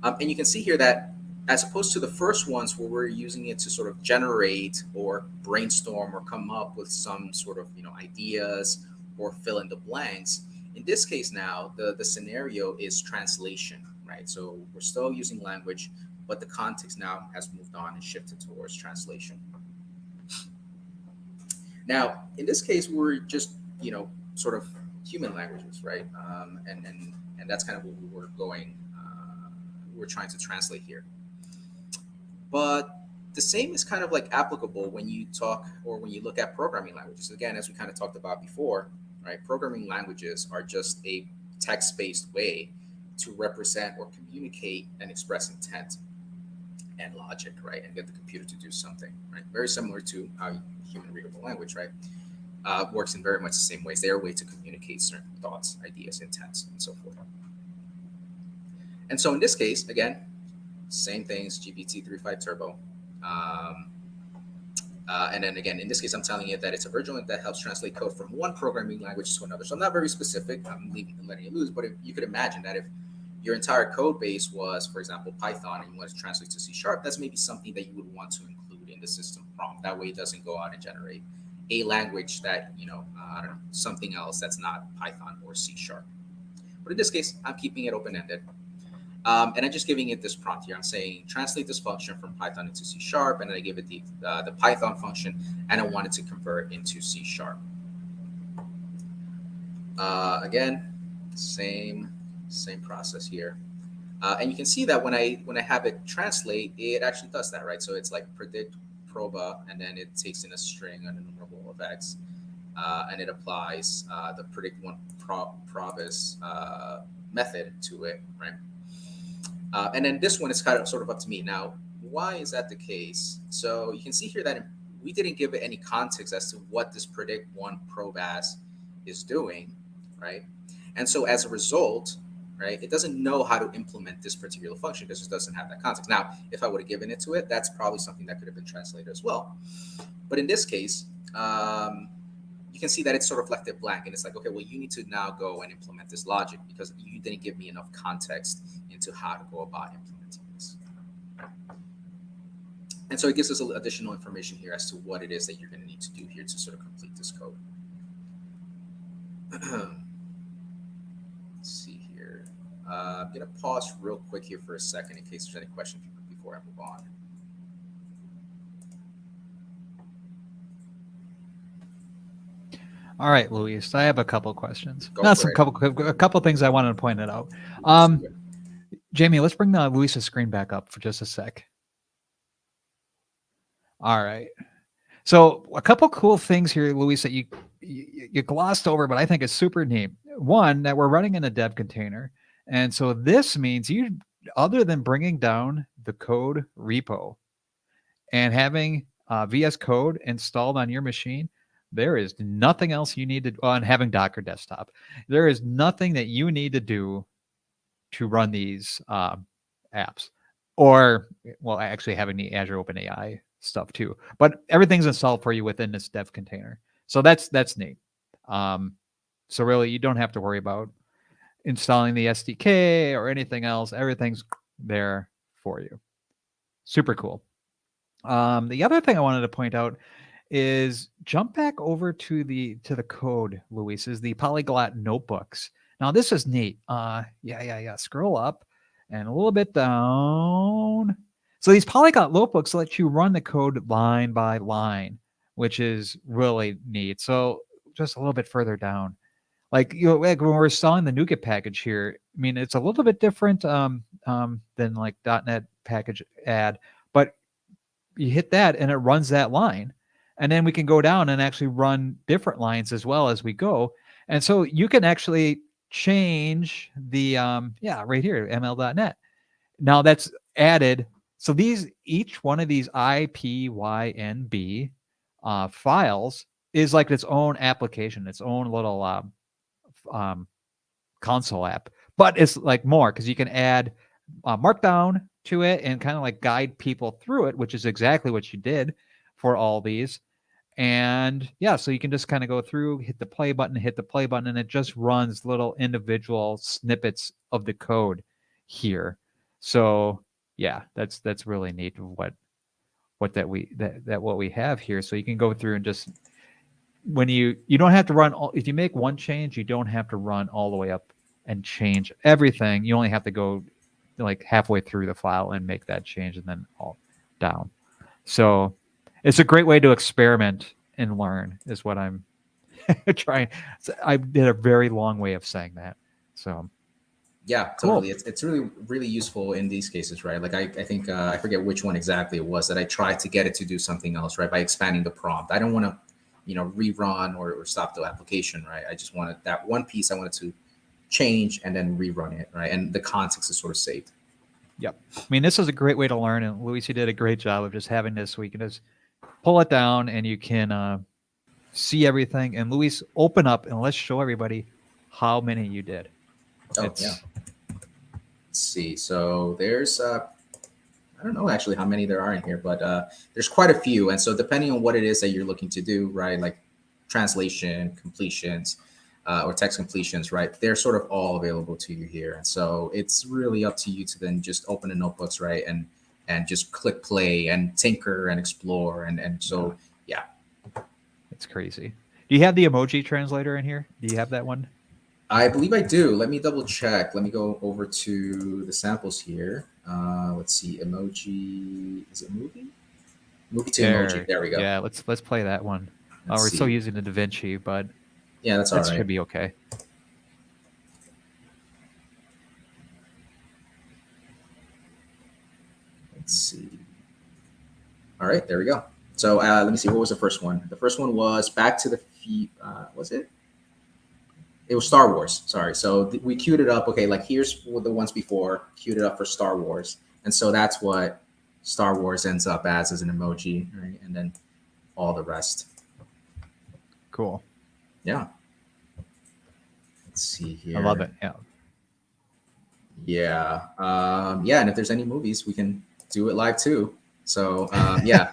And you can see here that as opposed to the first ones where we're using it to sort of generate or brainstorm or come up with some sort of ideas or fill in the blanks, in this case now the scenario is translation, right? So we're still using language, but the context now has moved on and shifted towards translation. Now in this case, we're just sort of human languages, right? And that's kind of what we're trying to translate here. But the same is kind of like applicable when you talk or when you look at programming languages. Again, as we kind of talked about before, right? Programming languages are just a text-based way to represent or communicate and express intent and logic, right? And get the computer to do something, right? Very similar to how human readable language, right? Works in very much the same ways. They are a way to communicate certain thoughts, ideas, intents, and so forth. And so in this case, again, same things, GPT 3.5 Turbo. And then again, in this case, I'm telling it that it's a virtual link that helps translate code from one programming language to another. So I'm not very specific. I'm letting you lose. But if you could imagine that if your entire code base was, for example, Python, and you want to translate to C#, that's maybe something that you would want to include in the system prompt. That way it doesn't go out and generate a language that, I don't know, something else that's not Python or C#. But in this case, I'm keeping it open-ended. And I'm just giving it this prompt here. I'm saying translate this function from Python into C#, and then I give it the Python function, and I want it to convert into C#. Again, same process here. And you can see that when I have it translate, it actually does that, right? So it's like predict proba, and then it takes in a string and a numerable of x, and it applies the predict one probis method to it, right? And then this one is kind of sort of up to me. Now, why is that the case? So you can see here that we didn't give it any context as to what this predict one probe as is doing, right? And so as a result, right, it doesn't know how to implement this particular function because it doesn't have that context. Now, if I would have given it to it, that's probably something that could have been translated as well. But in this case, you can see that it's sort of left it blank, and it's like, okay, well, you need to now go and implement this logic because you didn't give me enough context into how to go about implementing this. And so it gives us additional information here as to what it is that you're going to need to do here to sort of complete this code. Let's see here. I'm going to pause real quick here for a second in case there's any questions before I move on. All right, Luis, I have a couple questions. Go Not for a couple things I wanted to point it out. Jamie, let's bring Luis's screen back up for just a sec. All right. So a couple cool things here, Luis, that you glossed over, but I think is super neat. One, that we're running in a dev container. And so this means you, other than bringing down the code repo and having VS Code installed on your machine, there is nothing else you need to, and having Docker desktop, there is nothing that you need to do to run these apps, or, well, actually having the Azure OpenAI stuff too. But everything's installed for you within this dev container. So that's neat. So really, you don't have to worry about installing the SDK or anything else. Everything's there for you. Super cool. The other thing I wanted to point out is jump back over to the code, Luis, is the polyglot notebooks. Now this is neat. Yeah. Scroll up and a little bit down. So these polyglot notebooks let you run the code line by line, which is really neat. So just a little bit further down, like, like when we're installing the NuGet package here, I mean, it's a little bit different than like .NET package add, but you hit that and it runs that line. And then we can go down and actually run different lines as well as we go. And so you can actually change the, right here, ml.net. Now that's added. So each one of these IPYNB files is like its own application, its own little console app. But it's like more because you can add Markdown to it and kind of like guide people through it, which is exactly what you did for all these. And yeah, so you can just kind of go through, hit the play button, and it just runs little individual snippets of the code here. So yeah, that's really neat what what we have here. So you can go through and just, when you don't have to run if you make one change, you don't have to run all the way up and change everything. You only have to go like halfway through the file and make that change and then all down. So it's a great way to experiment and learn is what I'm trying. I did a very long way of saying that. So yeah, totally. Cool. It's really useful in these cases, right? Like I think I forget which one exactly it was that I tried to get it to do something else, right? By expanding the prompt. I don't want to, rerun or stop the application, right? I just wanted that one piece I wanted to change and then rerun it, right? And the context is sort of saved. Yep. I mean, this is a great way to learn, and Luis, you did a great job of just having this. So you can just pull it down and you can see everything. And Luis, open up and let's show everybody how many you did. Oh, yeah. Let's see. So there's, I don't know actually how many there are in here, but there's quite a few. And so depending on what it is that you're looking to do, right, like translation, completions, or text completions, right, they're sort of all available to you here. And so it's really up to you to then just open the notebooks, right, and just click play and tinker and explore. And so, yeah. It's crazy. Do you have the emoji translator in here? Do you have that one? I believe I do. Let me double check. Let me go over to the samples here. Let's see. Emoji. Is it movie? Movie to emoji. There we go. Yeah, let's play that one. We're still using the DaVinci, but yeah, that's all right. That should be okay. Let's see. All right, there we go. So let me see. What was the first one? The first one was Back to the was it? It was Star Wars. Sorry. So we queued it up. Okay, like here's the ones before. Queued it up for Star Wars, and so that's what Star Wars ends up as an emoji, right? And then all the rest. Cool. Yeah. Let's see I love here. it. Yeah. Yeah. Yeah. And if there's any movies, we can do it live too. So yeah.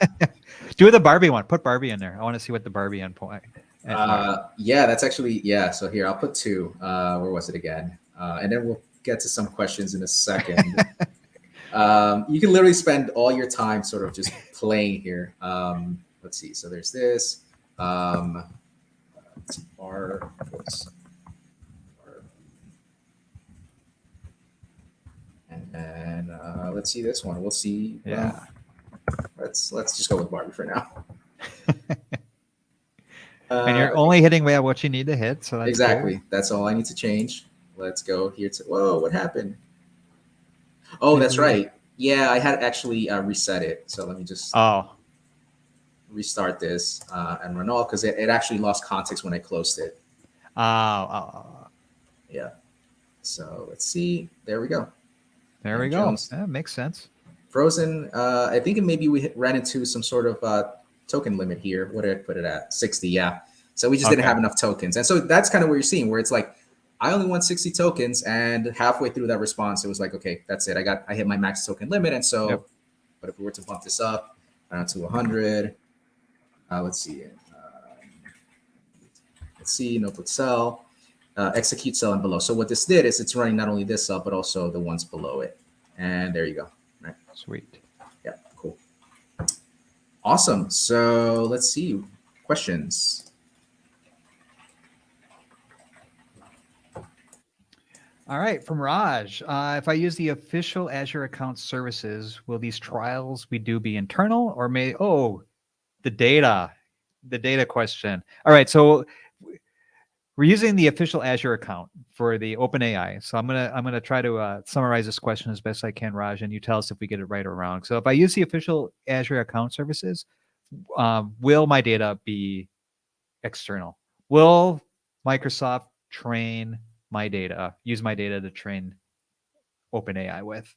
Do the Barbie one. Put Barbie in there. I want to see what the Barbie endpoint. Yeah, that's actually, yeah. So here, I'll put two. Where was it again? And then we'll get to some questions in a second. You can literally spend all your time sort of just playing here. Let's see. So there's this. It's bar, and then let's see this one. We'll see. Yeah. Let's just go with Barbie for now. And you're only hitting what you need to hit, so that's exactly. cool. That's all I need to change. Let's go here to. Whoa! What happened? Oh, Did that's we? right. Yeah, I had actually reset it. So let me just Oh. restart this and run all because it actually lost context when I closed it. Oh. Yeah. So let's see. There we go. There And we go. Jones. That makes sense. Frozen. I think maybe we ran into some sort of token limit here. What did I put it at? 60. Yeah. So we just didn't have enough tokens. And so that's kind of what you're seeing, where it's like, I only want 60 tokens. And halfway through that response, it was like, okay, that's it. I hit my max token limit. And so, Yep. but if we were to bump this up to 100, let's see. Let's see, notebook cell, execute cell and below. So what this did is it's running not only this cell, but also the ones below it. And there you go. Right. Sweet. Yeah, cool. Awesome. So let's see. Questions. All right, from Raj. If I use the official Azure account services, will these trials we do be internal or may the data question. All right, so we're using the official Azure account for the OpenAI. So I'm gonna try to summarize this question as best I can, Raj, and you tell us if we get it right or wrong. So if I use the official Azure account services, will my data be external? Will Microsoft train my data, use my data to train OpenAI with?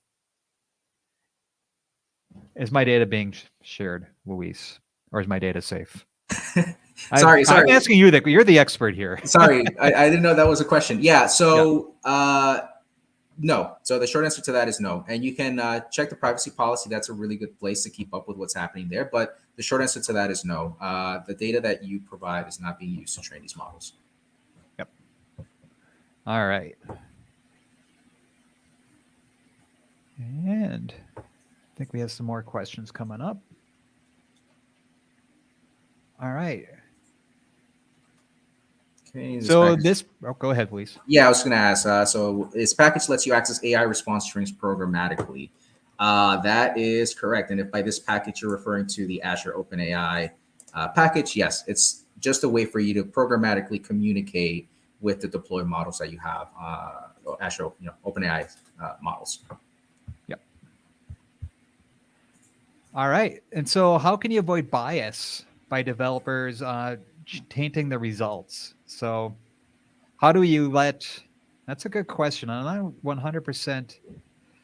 Is my data being shared, Luis, or is my data safe? sorry. I'm asking you that you're the expert here. Sorry, I didn't know that was a question. Yeah. So no. So the short answer to that is no. And you can check the privacy policy. That's a really good place to keep up with what's happening there. But the short answer to that is no. The data that you provide is not being used to train these models. Yep. All right. And I think we have some more questions coming up. All right. Okay. So go ahead, please. Yeah, I was going to ask. So this package lets you access AI response strings programmatically. That is correct. And if by this package you're referring to the Azure OpenAI package, yes, it's just a way for you to programmatically communicate with the deployed models that you have, Azure, OpenAI models. Yep. All right. And so how can you avoid bias by developers tainting the results? So how do you that's a good question. I'm not 100%.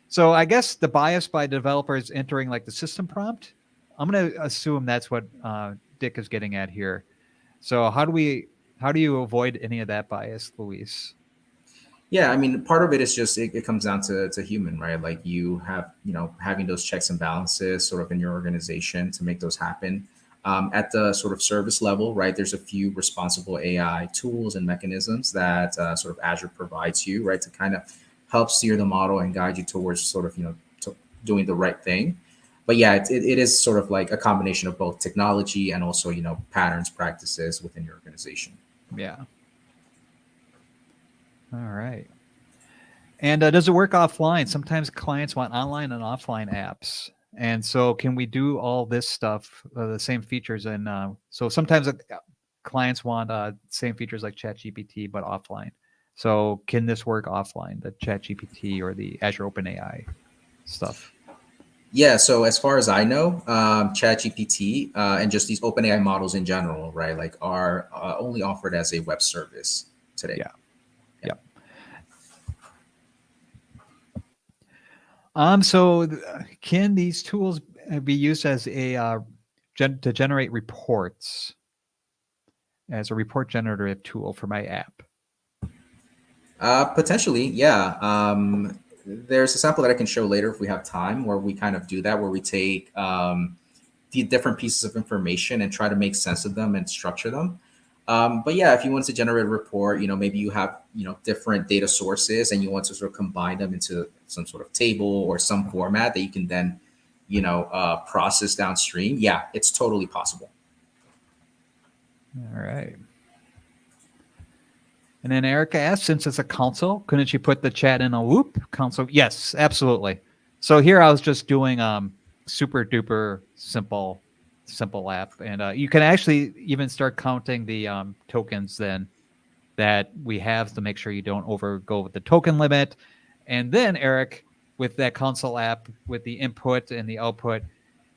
So I guess the bias by developers entering like the system prompt, I'm going to assume that's what Dick is getting at here. So how do you avoid any of that bias, Luis? Yeah, I mean, part of it is just it comes down to human, right? Like you have, having those checks and balances sort of in your organization to make those happen. At the sort of service level, right? There's a few responsible AI tools and mechanisms that sort of Azure provides you, right, to kind of help steer the model and guide you towards sort of, doing the right thing. But yeah, it is sort of like a combination of both technology and also, patterns, practices within your organization. Yeah. All right. And does it work offline? Sometimes clients want online and offline apps. And so can we do all this stuff, the same features? And so sometimes clients want same features like ChatGPT, but offline. So can this work offline, the ChatGPT or the Azure OpenAI stuff? Yeah, so as far as I know, ChatGPT and just these OpenAI models in general, right, like are only offered as a web service today. Yeah. So can these tools be used as a to generate reports as a report generative tool for my app? Potentially, yeah. There's a sample that I can show later if we have time, where we kind of do that, where we take the different pieces of information and try to make sense of them and structure them. But yeah, if you want to generate a report, maybe you have different data sources and you want to sort of combine them into some sort of table or some format that you can then process downstream. Yeah, it's totally possible. All right. And then Erica asked, since it's a console, couldn't you put the chat in a loop console? Yes, absolutely. So here I was just doing super duper simple app, and you can actually even start counting the tokens then that we have to make sure you don't overgo with the token limit. And then Eric, with that console app, with the input and the output,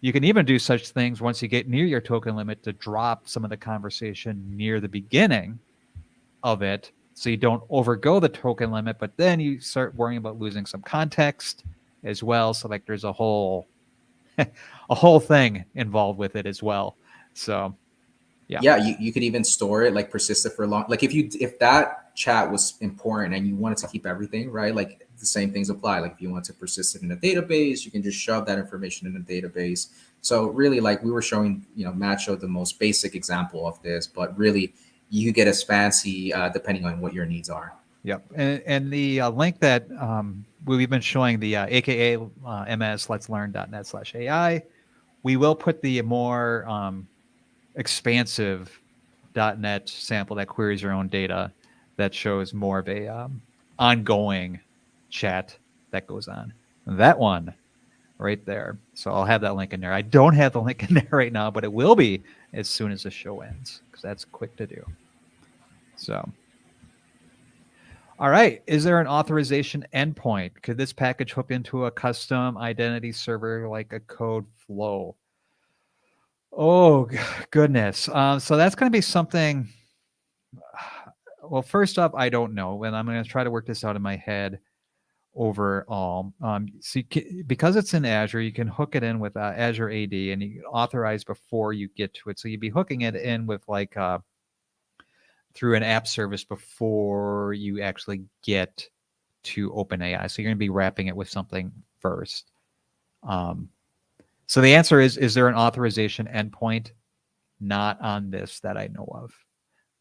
you can even do such things once you get near your token limit to drop some of the conversation near the beginning of it so you don't overgo the token limit, but then you start worrying about losing some context as well. So like there's a whole a whole thing involved with it as well. So yeah. Yeah, you could even store it, like persist it for long. Like if that chat was important and you wanted to keep everything, right? Like the same things apply. Like if you want to persist it in a database, you can just shove that information in a database. So really, like we were showing, Matt showed the most basic example of this, but really you could get as fancy depending on what your needs are. Yep. And the link that we've been showing, the AKA MS Let's Learn.net/AI, we will put the more expansive .NET sample that queries your own data that shows more of a ongoing chat that goes on. That one right there. So I'll have that link in there. I don't have the link in there right now, but it will be as soon as the show ends because that's quick to do. So, all right. Is there an authorization endpoint? Could this package hook into a custom identity server like a code flow? Oh, goodness. So that's going to be something. Well, first up, I don't know, and I'm going to try to work this out in my head overall. So because it's in Azure, you can hook it in with Azure AD, and you can authorize before you get to it. So you'd be hooking it in with like through an app service before you actually get to OpenAI. So you're going to be wrapping it with something first. So the answer is there an authorization endpoint? Not on this that I know of.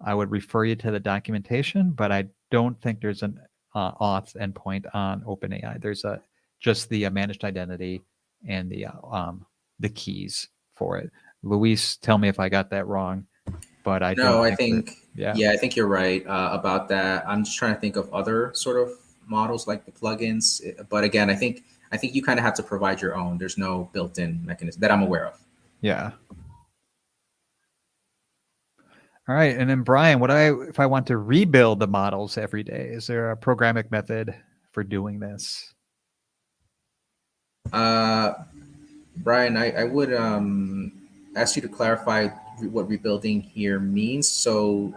I would refer you to the documentation, but I don't think there's an auth endpoint on OpenAI. There's just the managed identity and the keys for it. Luis, tell me if I got that wrong, but I No, don't I think that. think, Yeah, yeah, I think you're right about that. I'm just trying to think of other sort of models like the plugins, but again, I think you kind of have to provide your own. There's no built-in mechanism that I'm aware of. yeah. All right, and then Brian, if I want to rebuild the models every day? Is there a programmatic method for doing this? Uh, Brian, I would ask you to clarify what rebuilding here means. So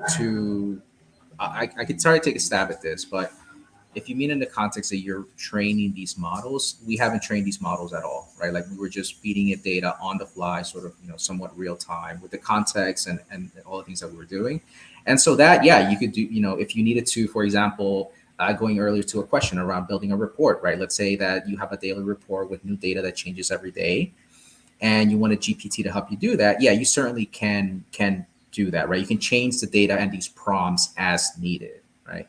I could try to take a stab at this, but if you mean in the context that you're training these models, we haven't trained these models at all, right? Like we were just feeding it data on the fly, sort of, somewhat real time with the context and all the things that we were doing. And so that, yeah, you could do, if you needed to, for example, going earlier to a question around building a report, right? Let's say that you have a daily report with new data that changes every day and you want a GPT to help you do that. Yeah, you certainly can do that, right? You can change the data and these prompts as needed, right?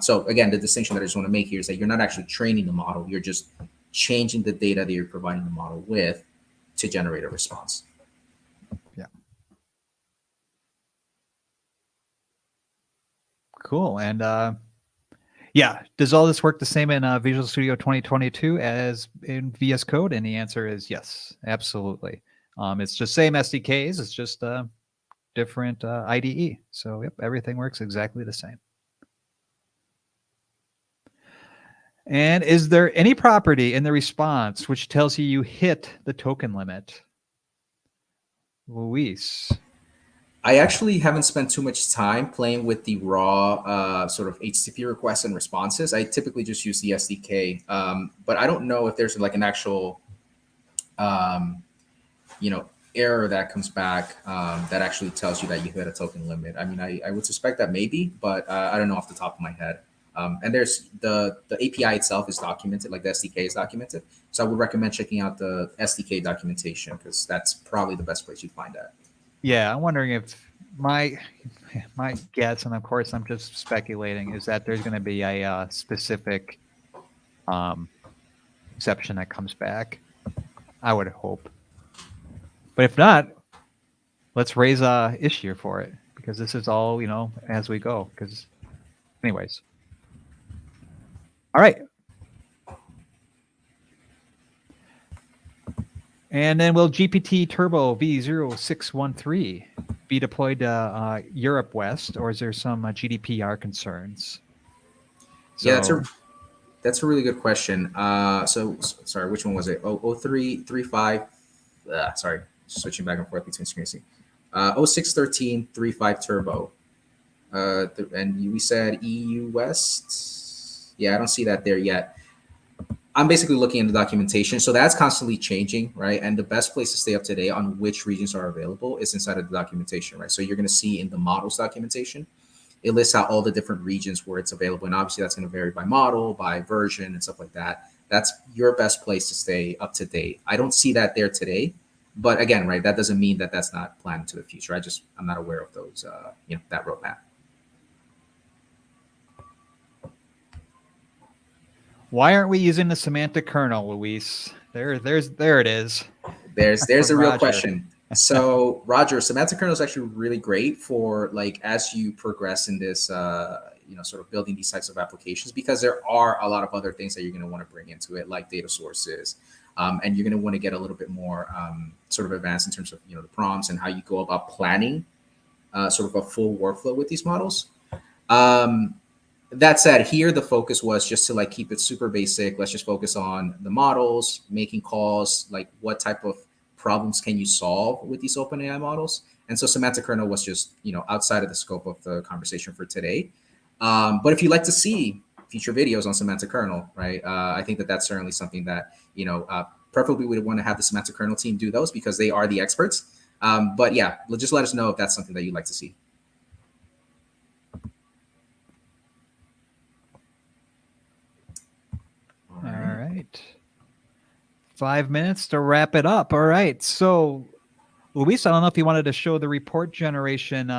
So again, the distinction that I just want to make here is that you're not actually training the model; you're just changing the data that you're providing the model with to generate a response. Yeah. Cool. And yeah, does all this work the same in Visual Studio 2022 as in VS Code? And the answer is yes, absolutely. It's just same SDKs. It's just a different IDE. So yep, everything works exactly the same. And is there any property in the response which tells you hit the token limit? Luis. I actually haven't spent too much time playing with the raw sort of HTTP requests and responses. I typically just use the SDK, but I don't know if there's like an actual um, error that comes back that actually tells you that you hit a token limit. I mean, I would suspect that maybe, but I don't know off the top of my head. And there's the API itself is documented, like the SDK is documented. So I would recommend checking out the SDK documentation because that's probably the best place you'd find that. Yeah, I'm wondering if my guess, and of course I'm just speculating, is that there's going to be a specific um, exception that comes back. I would hope, but if not, let's raise a issue for it because this is all as we go. Because, anyways, all right. And then will GPT Turbo V0613 be deployed to Europe West, or is there some GDPR concerns? Yeah, So that's a really good question. Sorry, which one was it? Oh, 0335. Sorry, switching back and forth between screens. 061335 Turbo. And we said EU West. Yeah, I don't see that there yet. I'm basically looking at the documentation. So that's constantly changing, right? And the best place to stay up to date on which regions are available is inside of the documentation, right? So you're going to see in the models documentation, it lists out all the different regions where it's available. And obviously that's going to vary by model, by version, and stuff like that. That's your best place to stay up to date. I don't see that there today. But again, right, that doesn't mean that that's not planned to the future. I'm not aware of those, that roadmap. why aren't we using the semantic kernel, Luis? There it is. There's a From real Roger. question. So Roger, semantic kernel is actually really great for like as you progress in this, sort of building these types of applications because there are a lot of other things that you're going to want to bring into it, like data sources, and you're going to want to get a little bit more sort of advanced in terms of the prompts and how you go about planning sort of a full workflow with these models. Um, that said, here the focus was just to like keep it super basic. Let's just focus on the models, making calls, like what type of problems can you solve with these OpenAI models. And so semantic kernel was just outside of the scope of the conversation for today. But if you'd like to see future videos on semantic kernel, right, I think that that's certainly something that preferably we would want to have the semantic kernel team do those because they are the experts. But yeah, just let us know if that's something that you'd like to see. All right. 5 minutes to wrap it up. All right. So, Luis, I don't know if you wanted to show the report generation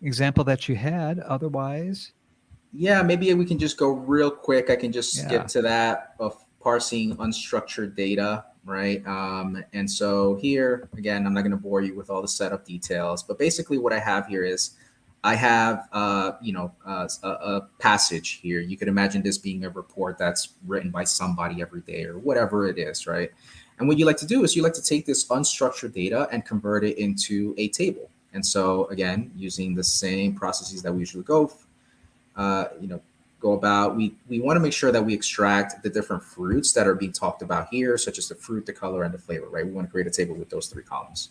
example that you had. Otherwise, Yeah, maybe we can just go real quick. I can just Yeah. skip to that of parsing unstructured data, right? And so here, again, I'm not going to bore you with all the setup details, but basically what I have here is I have, a passage here. You could imagine this being a report that's written by somebody every day or whatever it is, right? And what you like to do is you like to take this unstructured data and convert it into a table. And so again, using the same processes that we usually uh, you know, go about. We want to make sure that we extract the different fruits that are being talked about here, such as the fruit, the color, and the flavor, right? We want to create a table with those three columns.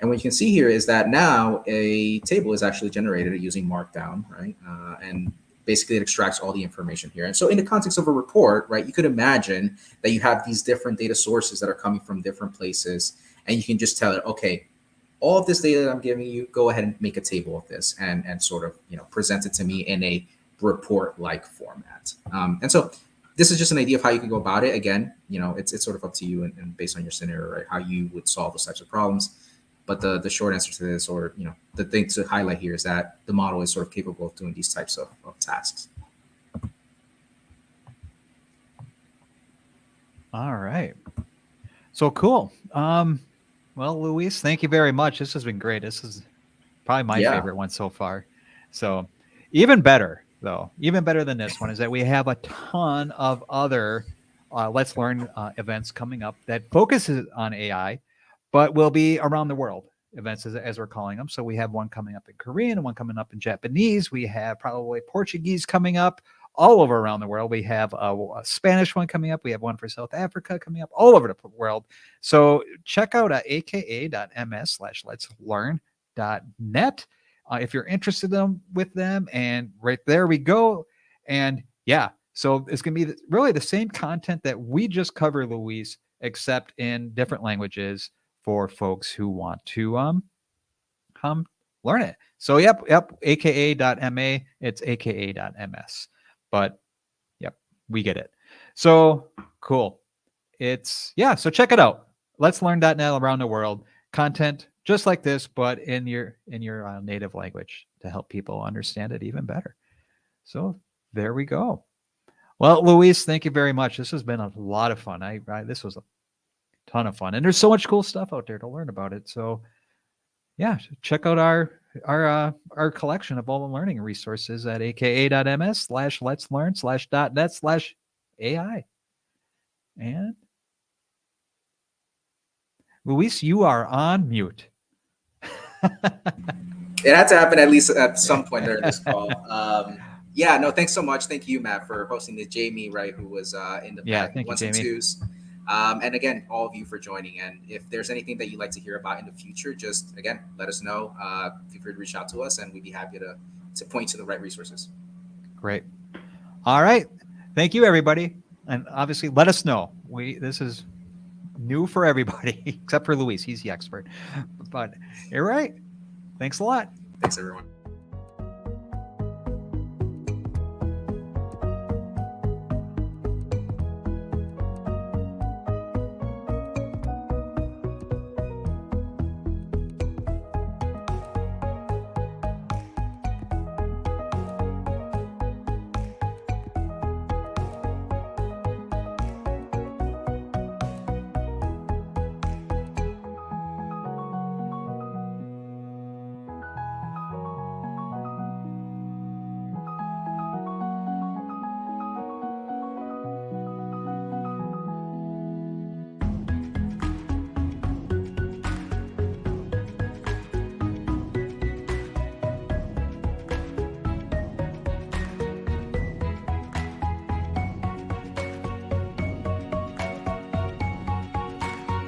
And what you can see here is that now a table is actually generated using Markdown, right? And basically it extracts all the information here. And so in the context of a report, right, you could imagine that you have these different data sources that are coming from different places, and you can just tell it, okay, all of this data that I'm giving you, go ahead and make a table of this and sort of present it to me in a report-like format. And so this is just an idea of how you can go about it. Again, it's sort of up to you and based on your scenario, right, how you would solve those types of problems. But the short answer to this, or the thing to highlight here, is that the model is sort of capable of doing these types of tasks. All right. So cool. Well, Luis, thank you very much. This has been great. This is probably my Yeah. favorite one so far. So even better, though, even better than this one is that we have a ton of other Let's Learn events coming up that focuses on AI, but will be around the world events as we're calling them. So we have one coming up in Korean and one coming up in Japanese. We have probably Portuguese coming up all over around the world. We have a Spanish one coming up. We have one for South Africa coming up all over the world. So check out aka.ms/let'slearn.net if you're interested with them. And right there we go. And yeah, so it's going to be really the same content that we just covered, Luis, except in different languages for folks who want to learn it. So yep, aka.ma, it's aka.ms. But yep, we get it. So cool. So check it out. Let's learn.net around the world. Content just like this, but in your native language to help people understand it even better. So there we go. Well, Luis, thank you very much. This has been a lot of fun. This was a ton of fun, and there's so much cool stuff out there to learn about it. So yeah, check out our collection of all the learning resources at aka.ms/let's learn/.net/AI. And Luis, you are on mute. It had to happen at least at some point during this call. Yeah, no, thanks so much. Thank you, Matt, for hosting this. Jamie, right, who was in the back, Thank you, ones and Jamie. twos. And again, all of you for joining. And if there's anything that you'd like to hear about in the future, just again, let us know. Feel free to reach out to us, and we'd be happy to point to the right resources. Great. All right. Thank you, everybody. And obviously, let us know. This is new for everybody except for Luis. He's the expert. But you're right. Thanks a lot. Thanks, everyone.